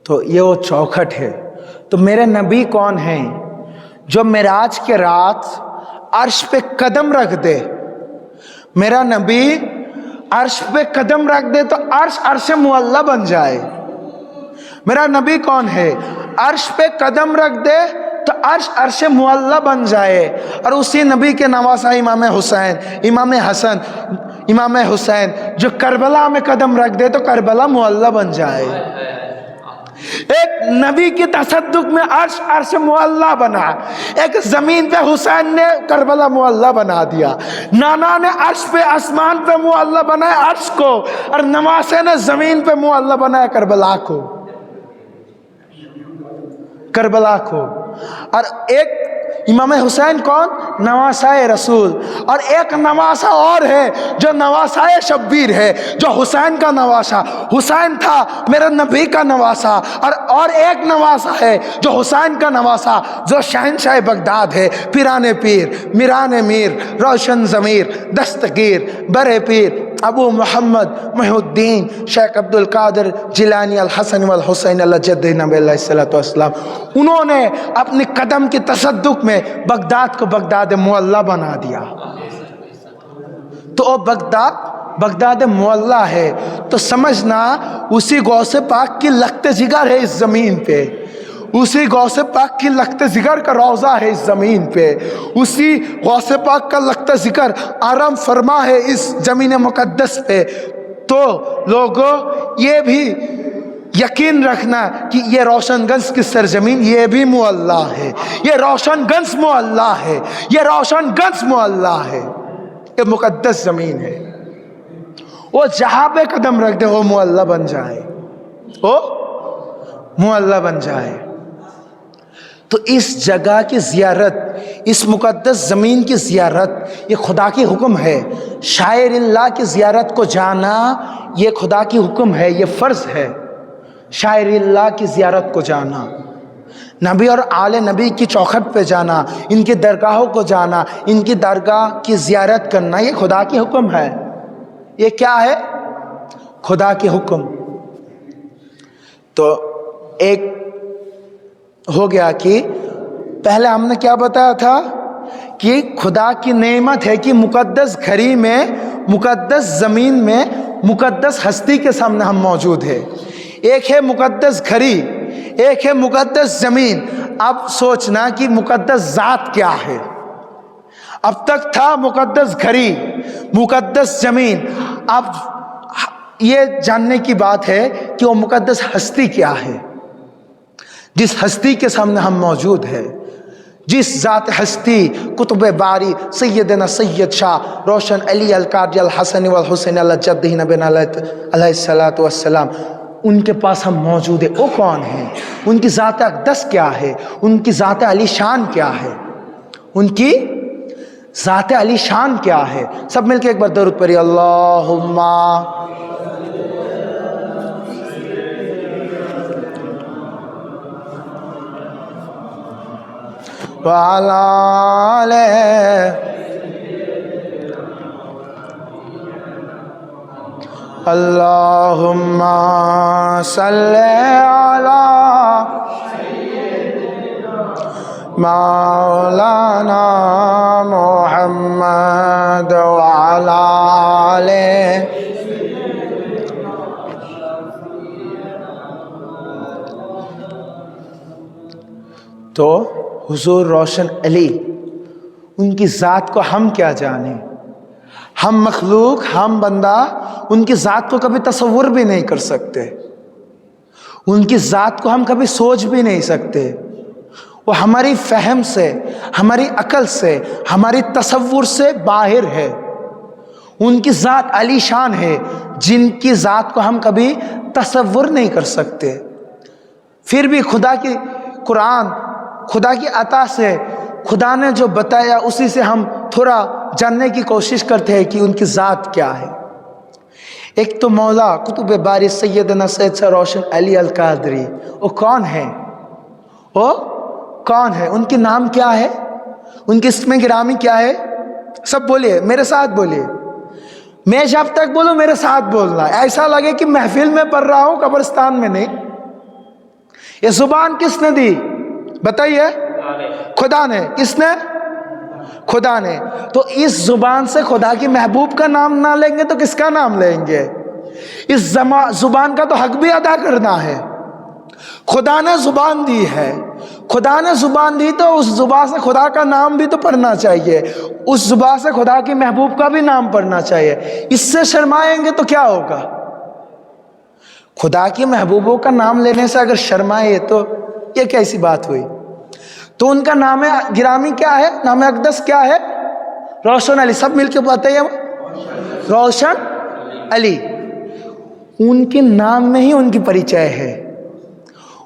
[SPEAKER 2] تو یہ وہ چوکھٹ ہے۔ تو میرے نبی کون ہیں؟ جو معراج کے رات عرش پہ قدم رکھ دے، میرا نبی عرش پہ قدم رکھ دے تو عرش معلی بن جائے۔ میرا نبی کون ہے؟ عرش پہ قدم رکھ دے تو عرش معلی بن جائے، اور اسی نبی کے نواسہ امام حسین، امام حسن، امام حسین جو کربلا میں قدم رکھ دے تو کربلا معلی بن جائے۔ ایک نبی کی تصدق میں عرش معلی بنا، ایک زمین پہ حسین نے کربلا معلی بنا دیا، نانا نے عرش پہ آسمان پہ معلی بنایا عرش کو، اور نواسے نے زمین پہ معلی بنایا کربلا کو، کربلا کو۔ اور ایک امام حسین کون؟ نواسہ رسول، اور ایک نواسہ اور ہے جو نواسہ شبیر ہے، جو حسین کا نواسہ، حسین تھا میرے نبی کا نواسہ، اور ایک نواسہ ہے جو حسین کا نواسہ، جو شہنشاہ بغداد ہے، پیران پیر، میران میر، روشن ضمیر، دستگیر، بر پیر ابو محمد محی الدین شیخ عبد القادر جیلانی الحسن والحسین علی جدہ نبی علیہ السلام، انہوں نے اپنی قدم کی تصدق میں بغداد کو بغداد معلی بنا دیا۔ تو بغداد معلی ہے تو سمجھنا اسی غوث پاک کی لخت جگر ہے اس زمین پہ، اسی غوث پاک کی لخت جگر کا روضہ ہے اس زمین پہ، اسی غوث پاک کا لخت جگر آرام فرما ہے اس زمین مقدس پہ۔ تو لوگوں یہ بھی یقین رکھنا کہ یہ روشن گنج کی سرزمین یہ بھی معلی ہے، یہ روشن گنج معلی ہے، یہ روشن گنج معلی ہے، یہ مقدس زمین ہے۔ وہ جہاں پہ قدم رکھ دے وہ معلی بن جائے، وہ معلی بن جائے۔ تو اس جگہ کی زیارت، اس مقدس زمین کی زیارت یہ خدا کی حکم ہے۔ شاعر اللہ کی زیارت کو جانا یہ خدا کی حکم ہے، یہ فرض ہے۔ شاعر اللہ کی زیارت کو جانا، نبی اور آل نبی کی چوکھٹ پہ جانا، ان کی درگاہوں کو جانا، ان کی درگاہ کی زیارت کرنا یہ خدا کی حکم ہے۔ یہ کیا ہے؟ خدا کی حکم۔ تو ایک ہو گیا کہ پہلے ہم نے کیا بتایا تھا کہ خدا کی نعمت ہے کہ مقدس گھڑی میں، مقدس زمین میں، مقدس ہستی کے سامنے ہم موجود ہیں۔ ایک ہے مقدس گھڑی، ایک ہے مقدس زمین۔ اب سوچنا کہ مقدس ذات کیا ہے۔ اب تک تھا مقدس گھڑی، مقدس زمین، اب یہ جاننے کی بات ہے کہ وہ مقدس ہستی کیا ہے، جس ہستی کے سامنے ہم موجود ہیں، جس ذات ہستی کتب باری سیدنا سید شاہ روشن علی القادری الحسن والحسین علی جدہ نبینا علیہ الصلوۃ والسلام، ان کے پاس ہم موجود ہیں۔ وہ کون ہیں؟ ان کی ذات اقدس کیا ہے؟ ان کی ذات علی شان کیا ہے؟ ان کی ذات علی شان کیا ہے؟ سب مل کے ایک بار درود پڑھیے، اللہم وعلی آلہ اللہم صلی علی مولانا محمد وعلی آلہ۔ تو حضور روشن علی، ان کی ذات کو ہم کیا جانیں؟ ہم مخلوق، ہم بندہ ان کی ذات کو کبھی تصور بھی نہیں کر سکتے، ان کی ذات کو ہم کبھی سوچ بھی نہیں سکتے۔ وہ ہماری فہم سے، ہماری عقل سے، ہماری تصور سے باہر ہے۔ ان کی ذات علی شان ہے، جن کی ذات کو ہم کبھی تصور نہیں کر سکتے۔ پھر بھی خدا کی قرآن، خدا کی عطا سے خدا نے جو بتایا اسی سے ہم تھوڑا جاننے کی کوشش کرتے ہیں کہ ان کی ذات کیا ہے۔ ایک تو مولا کتب باری سیدنا سید شاہ روشن علی القادری، وہ کون ہے؟ وہ کون ہے؟ ان کے نام کیا ہے؟ ان کی اسم گرامی کیا ہے؟ سب بولیے، میرے ساتھ بولیے۔ میں جب تک بولوں میرے ساتھ بولنا، ایسا لگے کہ محفل میں پڑھ رہا ہوں، قبرستان میں نہیں۔ یہ زبان کس نے دی بتائیے؟ خدا نے۔ کس نے؟ خدا نے۔ تو اس زبان سے خدا کی محبوب کا نام نہ لیں گے تو کس کا نام لیں گے؟ اس زبان کا تو حق بھی ادا کرنا ہے۔ خدا نے زبان دی ہے، خدا نے زبان دی تو اس زبان سے خدا کا نام بھی تو پڑھنا چاہیے، اس زبان سے خدا کی محبوب کا بھی نام پڑھنا چاہیے۔ اس سے شرمائیں گے تو کیا ہوگا؟ خدا کی محبوبوں کا نام لینے سے اگر شرمائے تو یہ کیسی بات ہوئی؟ تو ان کا نام گرامی کیا ہے؟ نام اقدس کیا ہے؟ روشن علی۔ سب مل کے بتائیے، روشن علی۔ ان کے نام میں ہی ان کی پریچے ہے،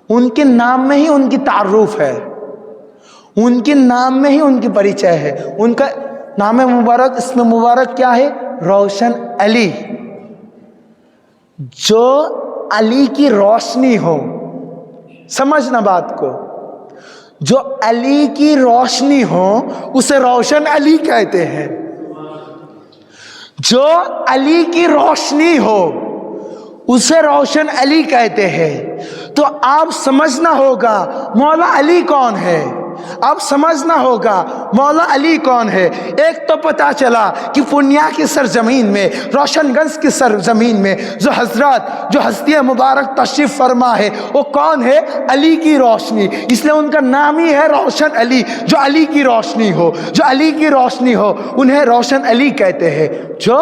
[SPEAKER 2] ان کے نام میں ہی ان کی تعارف ہے، ان کے نام میں ہی ان کی پریچے ہے۔ ان کا نام مبارک، اسم مبارک کیا ہے؟ روشن علی۔ جو علی کی روشنی ہو، سمجھنا بات کو، جو علی کی روشنی ہو اسے روشن علی کہتے ہیں۔ جو علی کی روشنی ہو اسے روشن علی کہتے ہیں۔ تو آپ سمجھنا ہوگا مولا علی کون ہے، اب سمجھنا ہوگا مولا علی کون ہے۔ ایک تو پتا چلا کہ پونیا کی سرزمین میں، روشن گنج کی سرزمین میں جو حضرات، جو ہستی مبارک تشریف فرما ہے، وہ کون ہے؟ علی کی روشنی۔ اس لیے ان کا نام ہی ہے روشن علی۔ جو علی کی روشنی ہو، جو علی کی روشنی ہو، انہیں روشن علی کہتے ہیں، جو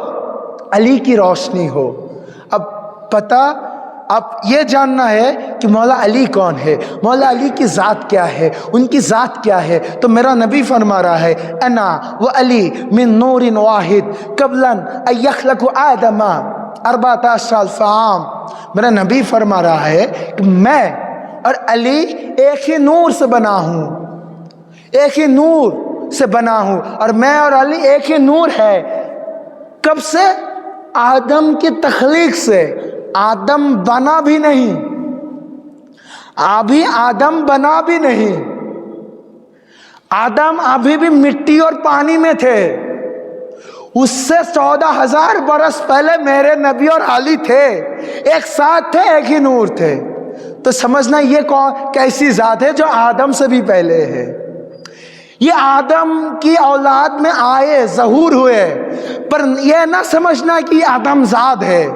[SPEAKER 2] علی کی روشنی ہو۔ اب پتہ، اب یہ جاننا ہے کہ مولا علی کون ہے، مولا علی کی ذات کیا ہے، ان کی ذات کیا ہے۔ تو میرا نبی فرما رہا ہے، انا و علی من نور واحد قبل ان یخلق آدم 14 الف عام۔ میرا نبی فرما رہا ہے کہ میں اور علی ایک ہی نور سے بنا ہوں، ایک ہی نور سے بنا ہوں، اور میں اور علی ایک ہی نور ہے۔ کب سے؟ آدم کی تخلیق سے۔ آدم بنا بھی نہیں، ابھی آدم بنا بھی نہیں، آدم ابھی بھی مٹی اور پانی میں تھے۔ اس سے 14,000 برس پہلے میرے نبی اور علی تھے، ایک ساتھ تھے، ایک ہی نور تھے۔ تو سمجھنا یہ کیسی ذات ہے جو آدم سے بھی پہلے ہے۔ یہ آدم کی اولاد میں آئے، ظہور ہوئے، پر یہ نہ سمجھنا کہ یہ آدم ذات ہے،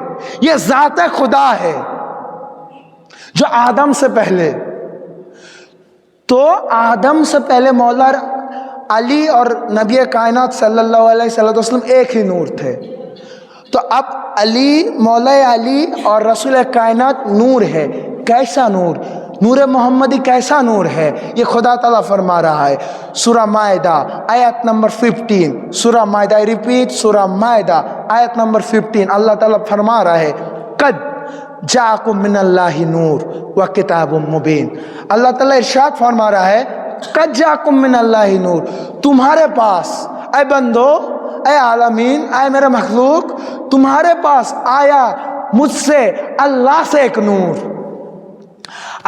[SPEAKER 2] یہ ذات خدا ہے جو آدم سے پہلے. تو آدم سے پہلے مولا علی اور نبی کائنات صلی اللہ علیہ وسلم ایک ہی نور تھے. تو اب علی، مولا علی اور رسول کائنات نور ہے. کیسا نور؟ نور محمدی کیسا نور ہے؟ یہ خدا تعالیٰ فرما رہا ہے سورہ مائدہ آیت نمبر 15. سورہ مائدہ، ریپیٹ، سورہ مائدہ آیت نمبر 15. اللہ تعالیٰ فرما رہا ہے قد جاءکم من اللہ نور و کتاب مبین. اللہ تعالیٰ ارشاد فرما رہا ہے قد جاءکم من اللہ نور، تمہارے پاس اے بندو، اے عالمین، اے میرے مخلوق، تمہارے پاس آیا مجھ سے اللہ سے ایک نور،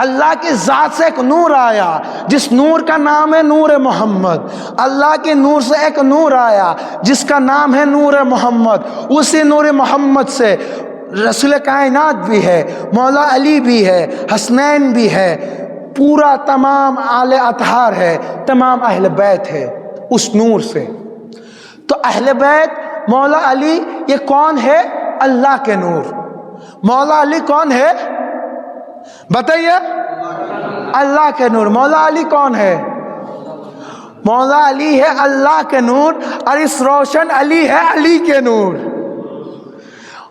[SPEAKER 2] اللہ کی ذات سے ایک نور آیا جس نور کا نام ہے نور محمد. اللہ کے نور سے ایک نور آیا جس کا نام ہے نور محمد. اسی نور محمد سے رسول کائنات بھی ہے، مولا علی بھی ہے، حسنین بھی ہے، پورا تمام آل اطہار ہے، تمام اہل بیت ہے اس نور سے. تو اہل بیت، مولا علی، یہ کون ہے؟ اللہ کے نور. مولا علی کون ہے بتائیے؟ اللہ کے نور. مولا علی کون ہے؟ مولا علی ہے اللہ کے نور، اور اس روشن علی ہے علی کے نور.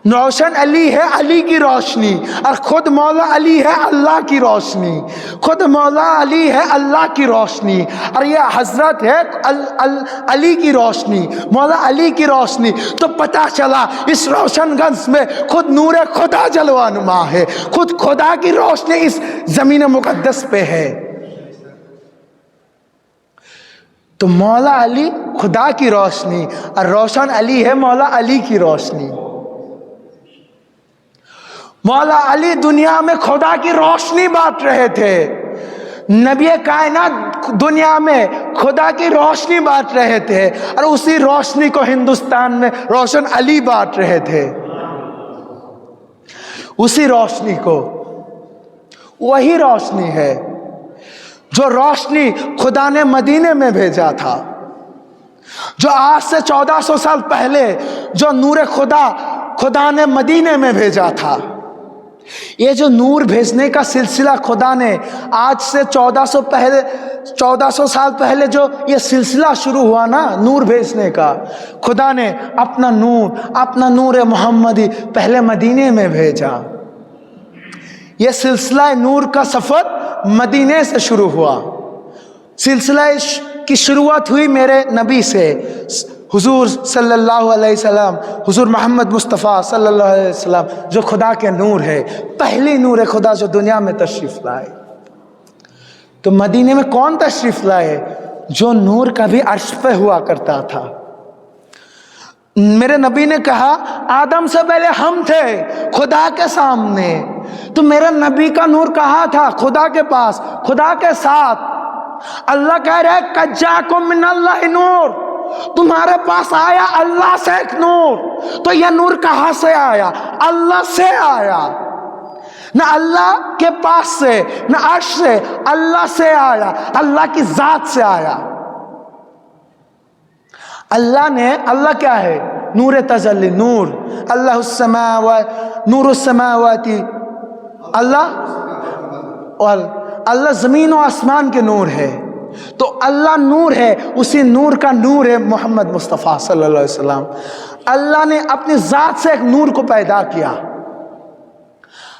[SPEAKER 2] روشن علی ہے علی کی روشنی، اور خود مولا علی ہے اللہ کی روشنی. خود مولا علی ہے اللہ کی روشنی، اور یہ حضرت ہے علی کی روشنی، مولا علی کی روشنی. تو پتہ چلا اس روشن گنج میں خود نور خدا جلوہ نما ہے، خود خدا کی روشنی اس زمین مقدس پہ ہے. تو مولا علی خدا کی روشنی، اور روشن علی ہے مولا علی کی روشنی. مولا علی دنیا میں خدا کی روشنی بانٹ رہے تھے، نبی کائنات دنیا میں خدا کی روشنی بانٹ رہے تھے، اور اسی روشنی کو ہندوستان میں روشن علی بانٹ رہے تھے. اسی روشنی کو، وہی روشنی ہے جو روشنی خدا نے مدینے میں بھیجا تھا، جو آج سے 1400 سال پہلے جو نور خدا نے مدینے میں بھیجا تھا. یہ جو نور بھیجنے کا سلسلہ خدا نے آج سے 1400 سال پہلے جو یہ سلسلہ شروع ہوا نا نور بھیجنے کا، خدا نے اپنا نور محمدی پہلے مدینے میں بھیجا. یہ سلسلہ نور کا سفر مدینے سے شروع ہوا. سلسلہ کی شروعات ہوئی میرے نبی سے، حضور صلی اللہ علیہ وسلم، حضور محمد مصطفیٰ صلی اللہ علیہ وسلم، جو خدا کے نور ہے، پہلی نور خدا جو دنیا میں تشریف لائے. تو مدینے میں کون تشریف لائے؟ جو نور کبھی عرش پہ ہوا کرتا تھا. میرے نبی نے کہا آدم سے پہلے ہم تھے خدا کے سامنے. تو میرے نبی کا نور کہاں تھا؟ خدا کے پاس، خدا کے ساتھ. اللہ کہہ رہے قد جاءکم من اللہ نور، تمہارے پاس آیا اللہ سے ایک نور. تو یہ نور کہاں سے آیا؟ اللہ سے آیا. نہ اللہ کے پاس سے، نہ عرش سے، اللہ سے آیا، اللہ کی ذات سے آیا. اللہ کیا ہے؟ نور تجلی، نور. اللہ السماوات، نور السماوات، اللہ زمین و آسمان کے نور ہے. تو اللہ نور ہے، اسی نور کا نور ہے محمد مصطفیٰ صلی اللہ علیہ وسلم. اللہ نے اپنی ذات سے ایک نور کو پیدا کیا،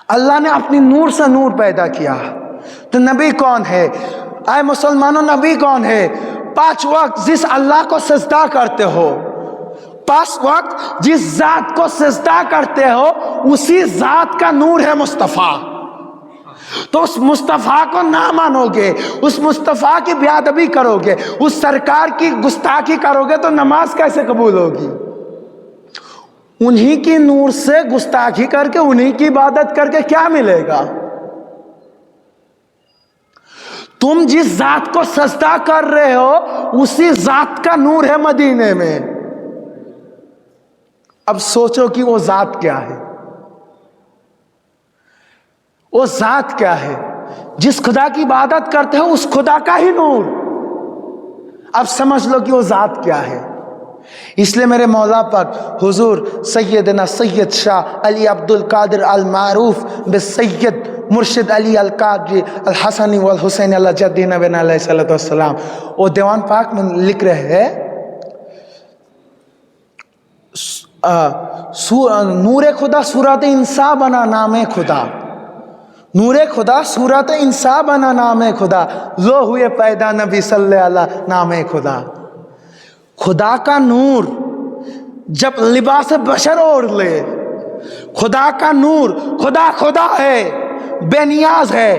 [SPEAKER 2] اللہ نے اپنی نور سے نور پیدا کیا. تو نبی کون ہے؟ اے مسلمانوں، نبی کون ہے؟ 5 وقت جس اللہ کو سجدہ کرتے ہو، 5 وقت جس ذات کو سجدہ کرتے ہو، اسی ذات کا نور ہے مصطفیٰ. تو اس مصطفیٰ کو نہ مانو گے، اس مصطفیٰ کی بے ادبی کرو گے، اس سرکار کی گستاخی کرو گے، تو نماز کیسے قبول ہوگی؟ انہی کی نور سے گستاخی کر کے، انہی کی عبادت کر کے کیا ملے گا؟ تم جس ذات کو سجدہ کر رہے ہو، اسی ذات کا نور ہے مدینے میں. اب سوچو کہ وہ ذات کیا ہے؟ وہ ذات کیا ہے؟ جس خدا کی عبادت کرتے ہو اس خدا کا ہی نور. اب سمجھ لو کہ وہ ذات کیا ہے۔ اس لیے میرے مولا پاک حضور سیدنا سید شاہ علی عبد القادر المعروف بالسید مرشد علی القادری الحسنی والحسین اللہ جدی نبینا علیہ الصلوۃ والسلام، وہ دیوان پاک میں لکھ رہے ہیں نور خدا صورت انسان بنا نام خدا، نور خدا صورت انسان بنا نام خدا، لو ہوئے پیدا نبی صلی اللہ نام خدا۔ خدا کا نور جب لباس بشر اوڑھ لے، خدا کا نور، خدا خدا ہے، بے نیاز ہے،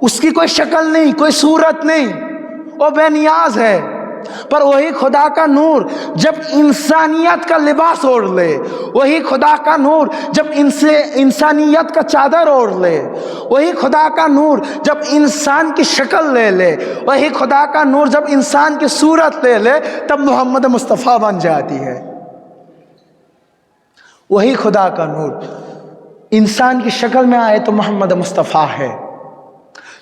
[SPEAKER 2] اس کی کوئی شکل نہیں، کوئی صورت نہیں، وہ بے نیاز ہے، پر وہی خدا کا نور جب انسانیت کا لباس اوڑھ لے، وہی خدا کا نور جب انسانیت کا چادر اوڑھ لے، وہی خدا کا نور جب انسان کی شکل لے لے، وہی خدا کا نور جب انسان کی صورت لے لے، تب محمد مصطفیٰ بن جاتی ہے۔ وہی خدا کا نور انسان کی شکل میں آئے تو محمد مصطفیٰ ہے۔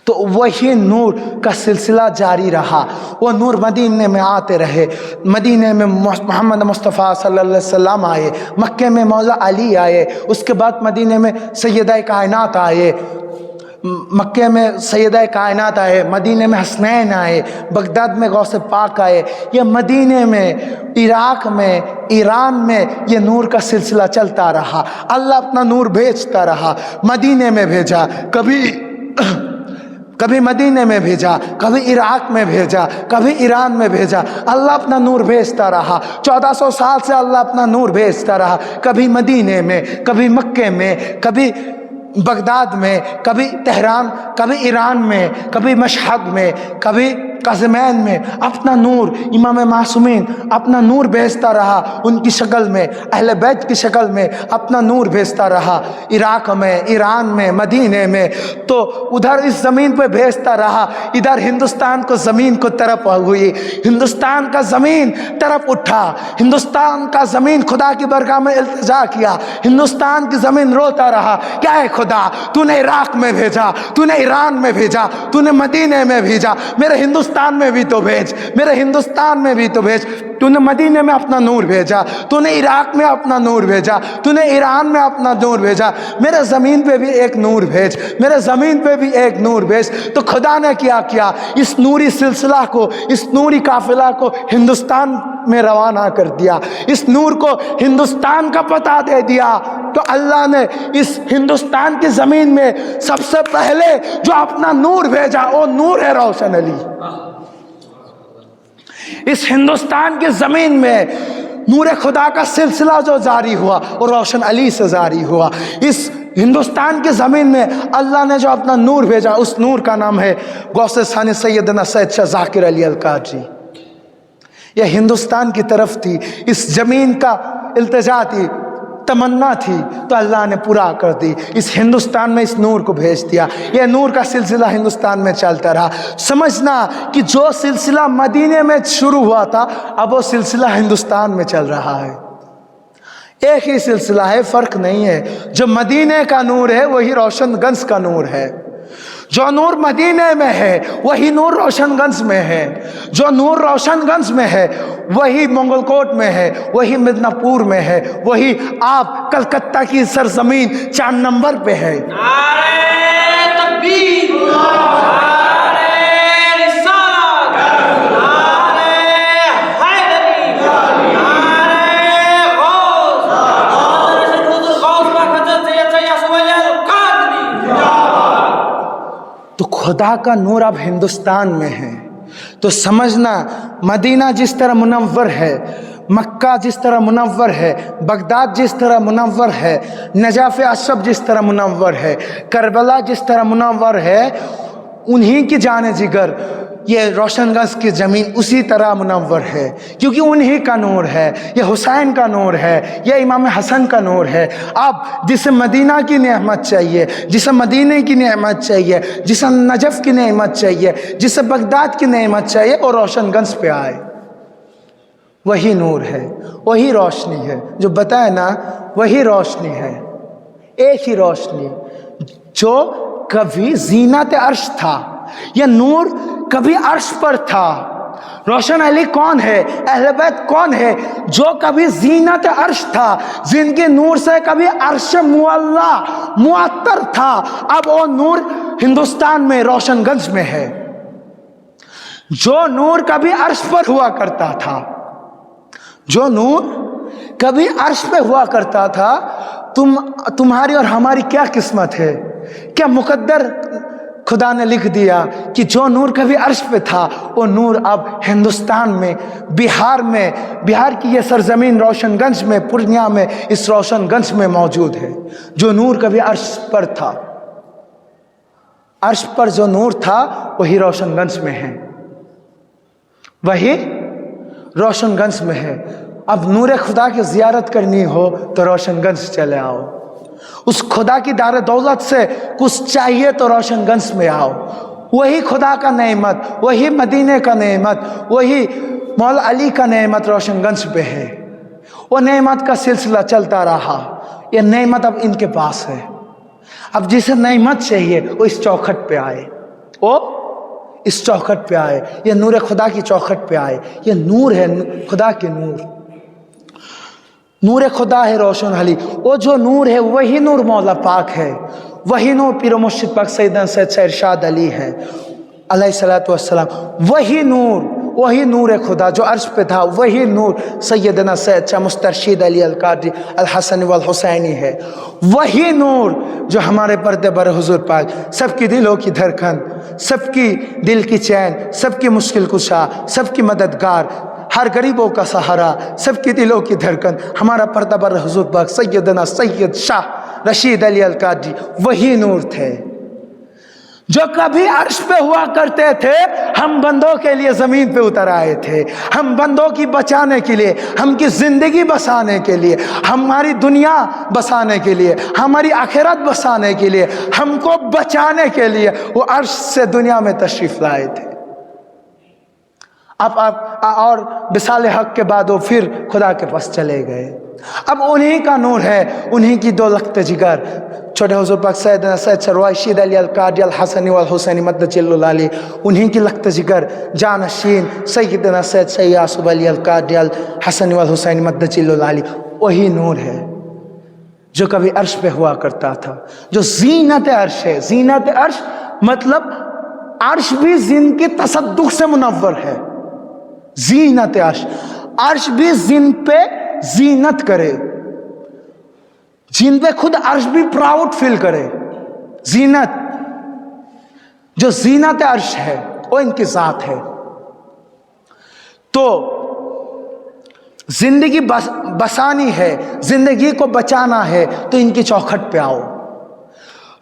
[SPEAKER 2] تو وہی نور کا سلسلہ جاری رہا، وہ نور مدینے میں آتے رہے، مدینے میں محمد مصطفیٰ صلی اللہ علیہ وسلم آئے، مکے میں مولا علی آئے، اس کے بعد مدینے میں سیدہ کائنات آئے، مکے میں سیدہ کائنات آئے، مدینے میں حسنین آئے، بغداد میں غوث پاک آئے، یہ مدینے میں، عراق میں، ایران میں یہ نور کا سلسلہ چلتا رہا۔ اللہ اپنا نور بھیجتا رہا، مدینے میں بھیجا، کبھی مدینے میں بھیجا، کبھی عراق میں بھیجا، کبھی ایران میں بھیجا، اللہ اپنا نور بھیجتا رہا۔ 1400 سال سے اللہ اپنا نور بھیجتا رہا، کبھی مدینے میں، کبھی مکے میں، کبھی بغداد میں، کبھی تہران، کبھی ایران میں، کبھی مشہد میں، کبھی قزمین میں، اپنا نور امام معصومین اپنا نور بھیجتا رہا، ان کی شکل میں، اہل بیت کی شکل میں اپنا نور بھیجتا رہا، عراق میں، ایران میں، مدینے میں، تو ادھر اس زمین پہ بھیجتا رہا، ادھر ہندوستان کو زمین کو طرف ہوئی، ہندوستان کا زمین طرف اٹھا، ہندوستان کا زمین خدا کی برگاہ میں التجا کیا، ہندوستان کی زمین روتا رہا، کیا ہے خدا تو نے عراق میں بھیجا، تو نے ایران میں بھیجا، تو نے مدینے میں بھیجا، میرے ہندوستان میں بھی تو بھیج، میرے ہندوستان میں بھی تو بھیج، تو نے مدینے میں اپنا نور بھیجا، تو نے عراق میں اپنا نور بھیجا، تو نے ایران میں اپنا نور بھیجا، میرے زمین پہ بھی ایک نور بھیج، میرے زمین پہ بھی ایک نور بھیج۔ تو خدا نے کیا کیا، اس نوری سلسلہ کو، اس نوری قافلہ کو ہندوستان میں روانہ کر دیا، اس نور کو ہندوستان کا پتہ دے دیا۔ تو اللہ نے اس ہندوستان کی زمین میں سب سے پہلے جو اپنا نور بھیجا وہ نور ہے روشن علی۔ اس ہندوستان کی زمین میں نور خدا کا سلسلہ جو جاری ہوا وہ روشن علی سے جاری ہوا۔ اس ہندوستان کی زمین میں اللہ نے جو اپنا نور بھیجا اس نور کا نام ہے غوث ثانی سیدنا سید شاہ ذاکر علی القادری۔ یہ ہندوستان کی طرف تھی، اس زمین کا التجا تھی، تمنا تھی، تو اللہ نے پورا کر دی، اس ہندوستان میں اس نور کو بھیج دیا۔ یہ نور کا سلسلہ ہندوستان میں چلتا رہا۔ سمجھنا کہ جو سلسلہ مدینے میں شروع ہوا تھا اب وہ سلسلہ ہندوستان میں چل رہا ہے، ایک ہی سلسلہ ہے، فرق نہیں ہے۔ جو مدینے کا نور ہے وہی روشن گنج کا نور ہے، جو نور مدینے میں ہے وہی نور روشن گنج میں ہے، جو نور روشن گنج میں ہے وہی منگل کوٹ میں ہے، وہی مدنہ پور میں ہے، وہی آپ کلکتہ کی سرزمین 4 نمبر پہ ہے۔
[SPEAKER 3] نعرہ تکبیر، نعرہ رسالت، نعرہ حیدری، نعرہ غوث، حضرت غوث پاک حضرت سید شاہ یوسف علی القادری۔
[SPEAKER 2] تو خدا کا نور اب ہندوستان میں ہے۔ تو سمجھنا مدینہ جس طرح منور ہے، مکہ جس طرح منور ہے، بغداد جس طرح منور ہے، نجف اشرف جس طرح منور ہے، کربلا جس طرح منور ہے، انہی کی جان جگر یہ روشن گنج کی زمین اسی طرح منور ہے، کیونکہ انہی کا نور ہے، یہ حسین کا نور ہے، یہ امام حسن کا نور ہے۔ اب جسے مدینہ کی نعمت چاہیے، جسے مدینہ کی نعمت چاہیے، جسے نجف کی نعمت چاہیے، جسے بغداد کی نعمت چاہیے، اور روشن گنج پہ آئے۔ وہی نور ہے، وہی روشنی ہے، جو بتائے نا وہی روشنی ہے، ایک ہی روشنی جو کبھی زینت عرش تھا، یہ نور کبھی عرش پر تھا، روشن علی کون ہے؟ اہل بیت کون ہے؟ جو کبھی زینت عرش تھا، جن کے نور سے کبھی عرش معلا معطر تھا، اب وہ نور ہندوستان میں روشن گنج میں ہے۔ جو نور کبھی عرش پر ہوا کرتا تھا، جو نور کبھی عرش پہ ہوا کرتا تھا، تمہاری اور ہماری کیا قسمت ہے، کیا مقدر خدا نے لکھ دیا کہ جو نور کبھی عرش پہ تھا وہ نور اب ہندوستان میں، بہار کی یہ سرزمین روشن گنج میں، پورنیہ میں، اس روشن گنج میں موجود ہے۔ جو نور کبھی عرش پر تھا، عرش پر جو نور تھا وہی روشن گنج میں ہے، وہی روشن گنج میں ہے۔ اب نور خدا کی زیارت کرنی ہو تو روشن گنج چلے آؤ، اس خدا کی دار دولت سے کچھ چاہیے تو روشن گنج میں آؤ۔ وہی خدا کا نعمت، وہی مدینے کا نعمت، وہی مولا علی کا نعمت روشن گنج پہ ہے۔ وہ نعمت کا سلسلہ چلتا رہا، یہ نعمت اب ان کے پاس ہے۔ اب جسے نعمت چاہیے وہ اس چوکھٹ پہ آئے، وہ اس چوکھٹ پہ آئے، یہ نور خدا کی چوکھٹ پہ آئے۔ یہ نور ہے، خدا کے نور، نور خدا ہے روشن علی۔ وہ جو نور ہے وہی نور مولا پاک ہے، وہی نور پیر و مرشد پاک سیدنا سید شاہ ارشاد علی ہے علیہ الصلوۃ والسلام۔ وہی نور خدا جو عرش پہ تھا، وہی نور سیدنا سید شاہ مسترشد علی القادری الحسن والحسینی ہے۔ وہی نور جو ہمارے پردے بر حضور پاک، سب کی دلوں کی دھڑکن، سب کی دل کی چین، سب کی مشکل کشا، سب کی مددگار، ہر غریبوں کا سہارا، سب کی دلوں کی دھڑکن، ہمارا پردہ بر حضور پاک سیدنا سید شاہ رشید علی القادری، وہی نور تھے جو کبھی عرش پہ ہوا کرتے تھے۔ ہم بندوں کے لیے زمین پہ اتر آئے تھے، ہم بندوں کی بچانے کے لیے، ہم کی زندگی بسانے کے لیے، ہماری دنیا بسانے کے لیے، ہماری آخرت بسانے کے لیے، ہم کو بچانے کے لیے وہ عرش سے دنیا میں تشریف لائے تھے۔ اب اور وصال حق کے بعد وہ پھر خدا کے پاس چلے گئے۔ اب انہی کا نور ہے، انہی کی دو لخت جگر، چھوٹے حضور پاک سیدنا سید شاہ رشید علی القادری الحسنی والحسینی مدجل العلی، انہی کی لخت جگر جانشین سیدنا سید شاہ یعصوب علی القادری الحسنی والحسینی مدجل العلی، وہی نور ہے جو کبھی عرش پہ ہوا کرتا تھا، جو زینت عرش ہے۔ زینت عرش مطلب عرش بھی زین کی تصدق سے منور ہے۔ زینت عرش، عرش بھی زین پہ زینت کرے، جن پہ خود عرش بھی پراؤڈ فیل کرے۔ زینت، جو زینت عرش ہے وہ ان کی ذات ہے۔ تو زندگی بسانی ہے، زندگی کو بچانا ہے تو ان کی چوکھٹ پہ آؤ،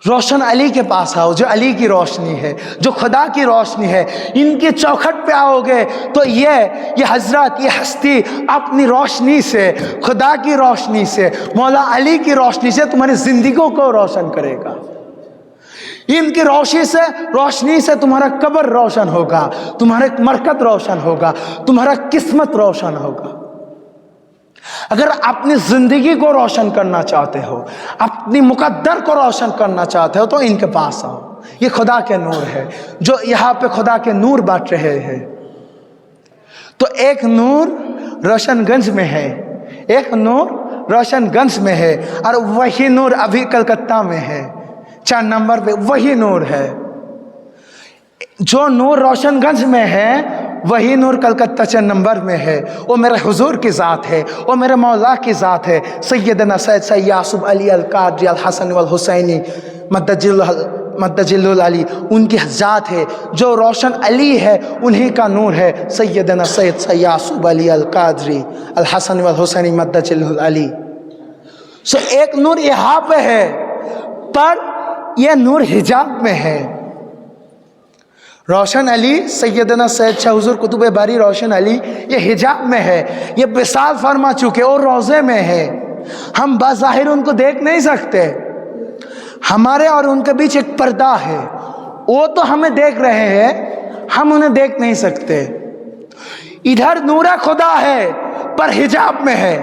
[SPEAKER 2] روشن علی کے پاس آؤ، جو علی کی روشنی ہے، جو خدا کی روشنی ہے۔ ان کی چوکھٹ پہ آؤ گے تو یہ حضرت، یہ ہستی اپنی روشنی سے، خدا کی روشنی سے، مولا علی کی روشنی سے تمہاری زندگیوں کو روشن کرے گا۔ ان کی روشنی سے تمہارا قبر روشن ہوگا، تمہارا مرکز روشن ہوگا، تمہارا قسمت روشن ہوگا۔ اگر اپنی زندگی کو روشن کرنا چاہتے ہو، اپنی مقدر کو روشن کرنا چاہتے ہو تو ان کے پاس آؤ۔ یہ خدا کے نور ہے جو یہاں پہ خدا کے نور بانٹ رہے ہیں۔ تو ایک نور روشن گنج میں ہے، ایک نور روشن گنج میں ہے، اور وہی نور ابھی کلکتہ میں ہے، 4 نمبر پہ وہی نور ہے۔ جو نور روشن گنج میں ہے وہی نور کلکتہ 4 نمبر میں ہے۔ وہ میرے حضور کی ذات ہے، وہ میرے مولا کی ذات ہے، سیدنا سید شاہ یعصوب علی القادری الحسن والحسینی مدجل العلی، ان کی ذات ہے۔ جو روشن علی ہے انہی کا نور ہے سیدنا سید شاہ یعصوب علی القادری الحسن والحسینی مدجل العلی۔ سو ایک نور یہاں پہ ہے، پر یہ نور حجاب میں ہے۔ روشن علی سیدنا سید شاہ حضور قطب باری روشن علی یہ حجاب میں ہے، یہ وصال فرما چکے اور روضے میں ہے۔ ہم بظاہر ان کو دیکھ نہیں سکتے، ہمارے اور ان کے بیچ ایک پردہ ہے، وہ تو ہمیں دیکھ رہے ہیں، ہم انہیں دیکھ نہیں سکتے۔ ادھر نور خدا ہے پر حجاب میں ہے۔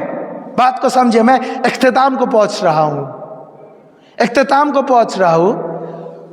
[SPEAKER 2] بات کو سمجھے، میں اختتام کو پہنچ رہا ہوں۔